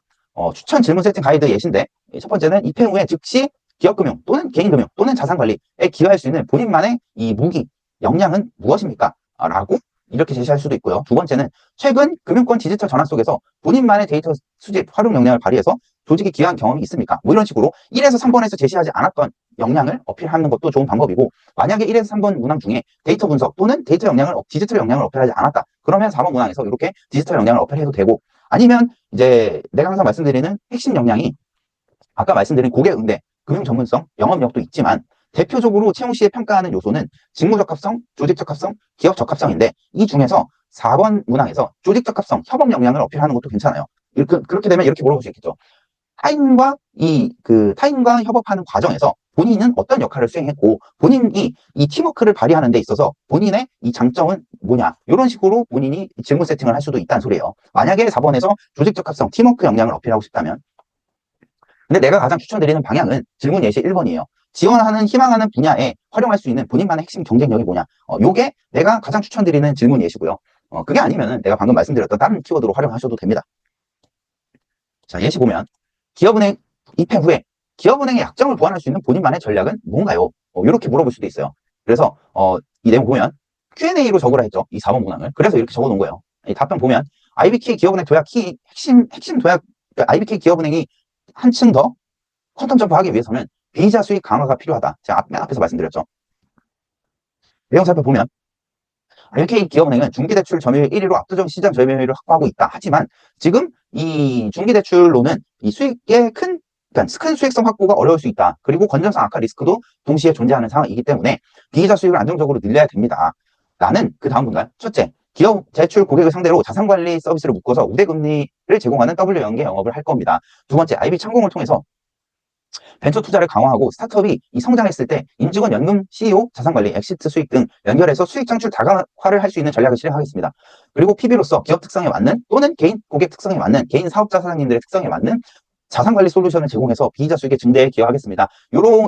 [SPEAKER 1] 추천 질문 세팅 가이드 예시인데, 첫 번째는 입회 후에 즉시 기업금융 또는 개인금융 또는 자산관리에 기여할 수 있는 본인만의 이 무기, 역량은 무엇입니까? 라고 이렇게 제시할 수도 있고요. 두 번째는 최근 금융권 디지털 전환 속에서 본인만의 데이터 수집, 활용 역량을 발휘해서 조직에 기여한 경험이 있습니까? 뭐 이런 식으로 1에서 3번에서 제시하지 않았던 역량을 어필하는 것도 좋은 방법이고, 만약에 1에서 3번 문항 중에 데이터 분석 또는 데이터 역량을, 디지털 역량을 어필하지 않았다. 그러면 4번 문항에서 이렇게 디지털 역량을 어필해도 되고, 아니면 이제 내가 항상 말씀드리는 핵심 역량이 아까 말씀드린 고객 응대, 금융 전문성, 영업력도 있지만 대표적으로 채용 시에 평가하는 요소는 직무 적합성, 조직 적합성, 기업 적합성인데, 이 중에서 4번 문항에서 조직 적합성, 협업 역량을 어필하는 것도 괜찮아요. 그렇게 되면 이렇게 물어볼 수 있겠죠. 타인과 협업하는 과정에서 본인은 어떤 역할을 수행했고 본인이 이 팀워크를 발휘하는 데 있어서 본인의 이 장점은 뭐냐, 이런 식으로 본인이 질문 세팅을 할 수도 있다는 소리예요. 만약에 4번에서 조직 적합성, 팀워크 역량을 어필하고 싶다면. 근데 내가 가장 추천드리는 방향은 질문 예시 1번이에요. 지원하는, 희망하는 분야에 활용할 수 있는 본인만의 핵심 경쟁력이 뭐냐. 요게 내가 가장 추천드리는 질문 예시고요. 그게 아니면은 내가 방금 말씀드렸던 다른 키워드로 활용하셔도 됩니다. 자, 예시 보면 기업은행 입회 후에 기업은행의 약점을 보완할 수 있는 본인만의 전략은 뭔가요? 이렇게 물어볼 수도 있어요. 그래서 이 내용 보면 Q&A로 적으라 했죠, 이 4번 문항을. 그래서 이렇게 적어 놓은 거예요. 이 답변 보면 IBK 기업은행 도약 키, 핵심 도약, 그러니까 IBK 기업은행이 한층 더 퀀텀 점프하기 위해서는 비이자 수익 강화가 필요하다. 제가 맨 앞에서 말씀드렸죠. 내용 살펴보면 IBK 기업은행은 중기대출 점유율 1위로 압도적 시장 점유율을 확보하고 있다. 하지만 지금 이 중기대출로는 이 수익의 큰 수익성 확보가 어려울 수 있다. 그리고 건전성 악화 리스크도 동시에 존재하는 상황이기 때문에 비이자 수익을 안정적으로 늘려야 됩니다. 라는 그 다음 문단. 첫째, 기업 제출 고객을 상대로 자산관리 서비스를 묶어서 우대금리를 제공하는 W연계 영업을 할 겁니다. 두 번째, IB 창공을 통해서 벤처 투자를 강화하고 스타트업이 이 성장했을 때 임직원 연금, CEO, 자산관리, 엑시트 수익 등 연결해서 수익 창출 다각화를 할 수 있는 전략을 실행하겠습니다. 그리고 PB로서 기업 특성에 맞는 또는 개인 고객 특성에 맞는 개인 사업자 사장님들의 특성에 맞는 자산관리 솔루션을 제공해서 비이자 수익의 증대에 기여하겠습니다.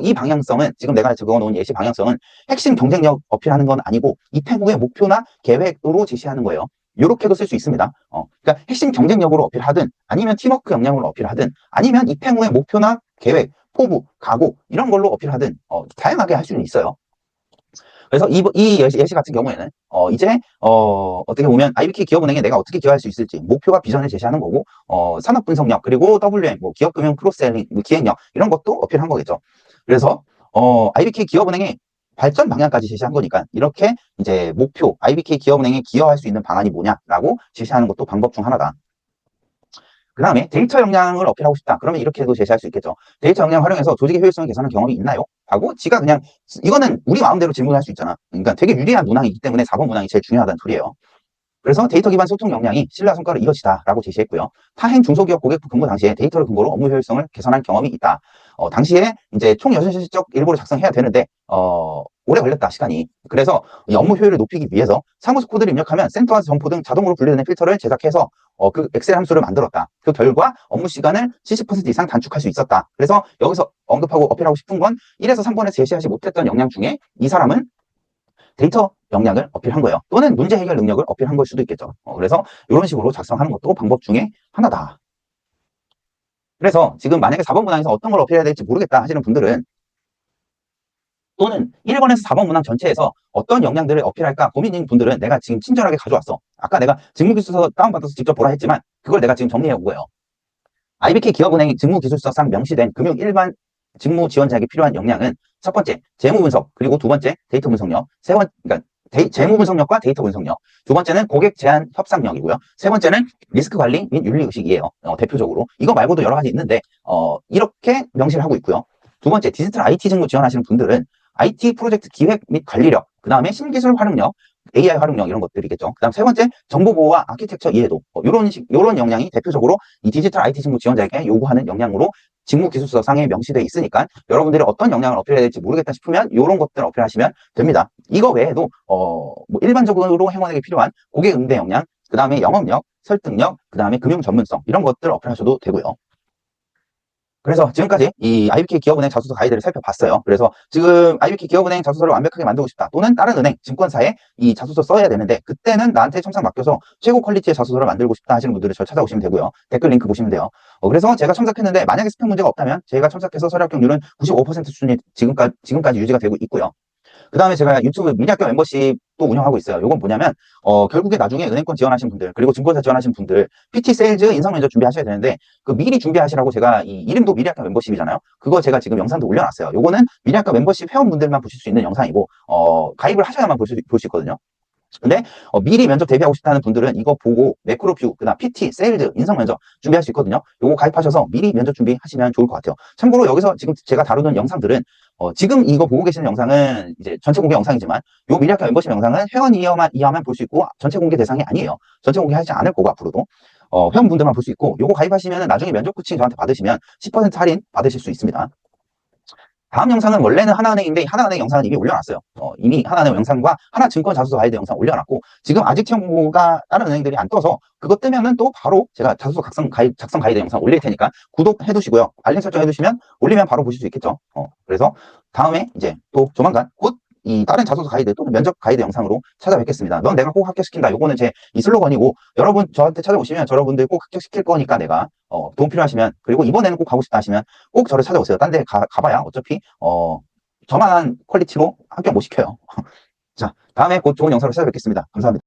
[SPEAKER 1] 이 방향성은, 지금 내가 적어놓은 예시 방향성은 핵심 경쟁력 어필하는 건 아니고 입회 후의 목표나 계획으로 제시하는 거예요. 이렇게도 쓸 수 있습니다. 그러니까 핵심 경쟁력으로 어필하든, 아니면 팀워크 역량으로 어필하든, 아니면 입회 후의 목표나 계획, 포부, 각오 이런 걸로 어필하든 다양하게 할 수는 있어요. 그래서 이 예시 같은 경우에는 이제 어떻게 보면 IBK 기업은행에 내가 어떻게 기여할 수 있을지 목표와 비전을 제시하는 거고, 산업 분석력, 그리고 WM, 뭐 기업금융 크로스셀링, 기획력 이런 것도 어필한 거겠죠. 그래서 IBK 기업은행의 발전 방향까지 제시한 거니까 이렇게 이제 목표, IBK 기업은행에 기여할 수 있는 방안이 뭐냐라고 제시하는 것도 방법 중 하나다. 그 다음에 데이터 역량을 어필하고 싶다. 그러면 이렇게도 제시할 수 있겠죠. 데이터 역량 활용해서 조직의 효율성을 개선한 경험이 있나요? 하고 지가 그냥, 이거는 우리 마음대로 질문할 수 있잖아. 그러니까 되게 유리한 문항이기 때문에 4번 문항이 제일 중요하다는 소리예요. 그래서 데이터 기반 소통 역량이 신뢰와 성과를 이뤄지다라고 제시했고요. 타행 중소기업 고객 근무 당시에 데이터를 근거로 업무 효율성을 개선한 경험이 있다. 당시에 이제 총 여섯 실적 일부를 작성해야 되는데 오래 걸렸다, 시간이. 그래서 이 업무 효율을 높이기 위해서 사무소 코드를 입력하면 센터와 점포 등 자동으로 분리되는 필터를 제작해서 그 엑셀 함수를 만들었다. 그 결과 업무 시간을 70% 이상 단축할 수 있었다. 그래서 여기서 언급하고 어필하고 싶은 건 1에서 3번에 제시하지 못했던 역량 중에 이 사람은 데이터 역량을 어필한 거예요. 또는 문제 해결 능력을 어필한 걸 수도 있겠죠. 그래서 이런 식으로 작성하는 것도 방법 중에 하나다. 그래서 지금 만약에 4번 문항에서 어떤 걸 어필해야 될지 모르겠다 하시는 분들은, 또는 1번에서 4번 문항 전체에서 어떤 역량들을 어필할까 고민인 분들은 내가 지금 친절하게 가져왔어. 아까 내가 직무기술서 다운받아서 직접 보라 했지만 그걸 내가 지금 정리해 온 거예요. IBK 기업은행 직무기술서상 명시된 금융 일반 직무 지원자에게 필요한 역량은 첫 번째, 재무 분석, 그리고 두 번째, 데이터 분석력, 그러니까 재무 분석력과 데이터 분석력, 두 번째는 고객 제한 협상력이고요. 세 번째는 리스크 관리 및 윤리 의식이에요. 대표적으로. 이거 말고도 여러 가지 있는데, 이렇게 명시를 하고 있고요. 두 번째, 디지털 IT 직무 지원하시는 분들은 IT 프로젝트 기획 및 관리력, 그 다음에 신기술 활용력, AI 활용력 이런 것들이겠죠. 그 다음 세 번째, 정보보호와 아키텍처 이해도. 요런 역량이 대표적으로 이 디지털 IT 직무 지원자에게 요구하는 역량으로 직무기술서상에 명시되어 있으니까 여러분들이 어떤 역량을 어필해야 될지 모르겠다 싶으면 이런 것들 어필하시면 됩니다. 이거 외에도 뭐 일반적으로 행원에게 필요한 고객 응대 역량, 그 다음에 영업력, 설득력, 그 다음에 금융 전문성 이런 것들 어필하셔도 되고요. 그래서 지금까지 이 IBK 기업은행 자소서 가이드를 살펴봤어요. 그래서 지금 IBK 기업은행 자소서를 완벽하게 만들고 싶다. 또는 다른 은행, 증권사에 이 자소서 써야 되는데 그때는 나한테 청탁 맡겨서 최고 퀄리티의 자소서를 만들고 싶다 하시는 분들은 저를 찾아오시면 되고요. 댓글 링크 보시면 돼요. 그래서 제가 첨삭했는데 만약에 스팸 문제가 없다면 제가 첨삭해서 서류 합격률은 95% 수준이 지금까지 유지가 되고 있고요. 그 다음에 제가 유튜브 미니학교 멤버십도 운영하고 있어요. 이건 뭐냐면, 결국에 나중에 은행권 지원하신 분들, 그리고 증권사 지원하신 분들, PT 세일즈 인성 면접 준비하셔야 되는데, 그 미리 준비하시라고 제가 이 이름도 미니학교 멤버십이잖아요. 그거 제가 지금 영상도 올려놨어요. 요거는 미니학교 멤버십 회원분들만 보실 수 있는 영상이고, 가입을 하셔야만 볼 수 있거든요. 근데 미리 면접 대비하고 싶다는 분들은 이거 보고 매크로뷰, 그다음 PT, 세일즈, 인성 면접 준비할 수 있거든요. 요거 가입하셔서 미리 면접 준비하시면 좋을 것 같아요. 참고로 여기서 지금 제가 다루는 영상들은 지금 이거 보고 계시는 영상은 이제 전체 공개 영상이지만 요 미래학교 멤버십 영상은 회원 이하만 볼 수 있고 전체 공개 대상이 아니에요. 전체 공개하지 않을 거고 앞으로도 회원분들만 볼 수 있고 요거 가입하시면 나중에 면접 코칭 저한테 받으시면 10% 할인 받으실 수 있습니다. 다음 영상은 원래는 하나은행인데 하나은행 영상은 이미 올려놨어요. 이미 하나은행 영상과 하나증권 자소서 가이드 영상 올려놨고 지금 아직 시험 공고가 다른 은행들이 안 떠서 그거 뜨면은 또 바로 제가 자소서 작성 가이드 영상 올릴 테니까 구독해 두시고요. 알림 설정 해두시면 올리면 바로 보실 수 있겠죠. 그래서 다음에 이제 또 조만간 곧 이 다른 자소서 가이드 또는 면접 가이드 영상으로 찾아뵙겠습니다. 넌 내가 꼭 합격시킨다. 요거는 제 이 슬로건이고 여러분 저한테 찾아오시면 여러분들 꼭 합격시킬 거니까 내가 도움 필요하시면 그리고 이번에는 꼭 가고 싶다 하시면 꼭 저를 찾아오세요. 딴 데 가봐야 어차피 저만한 퀄리티로 합격 못 시켜요. 자, 다음에 곧 좋은 영상으로 찾아뵙겠습니다. 감사합니다.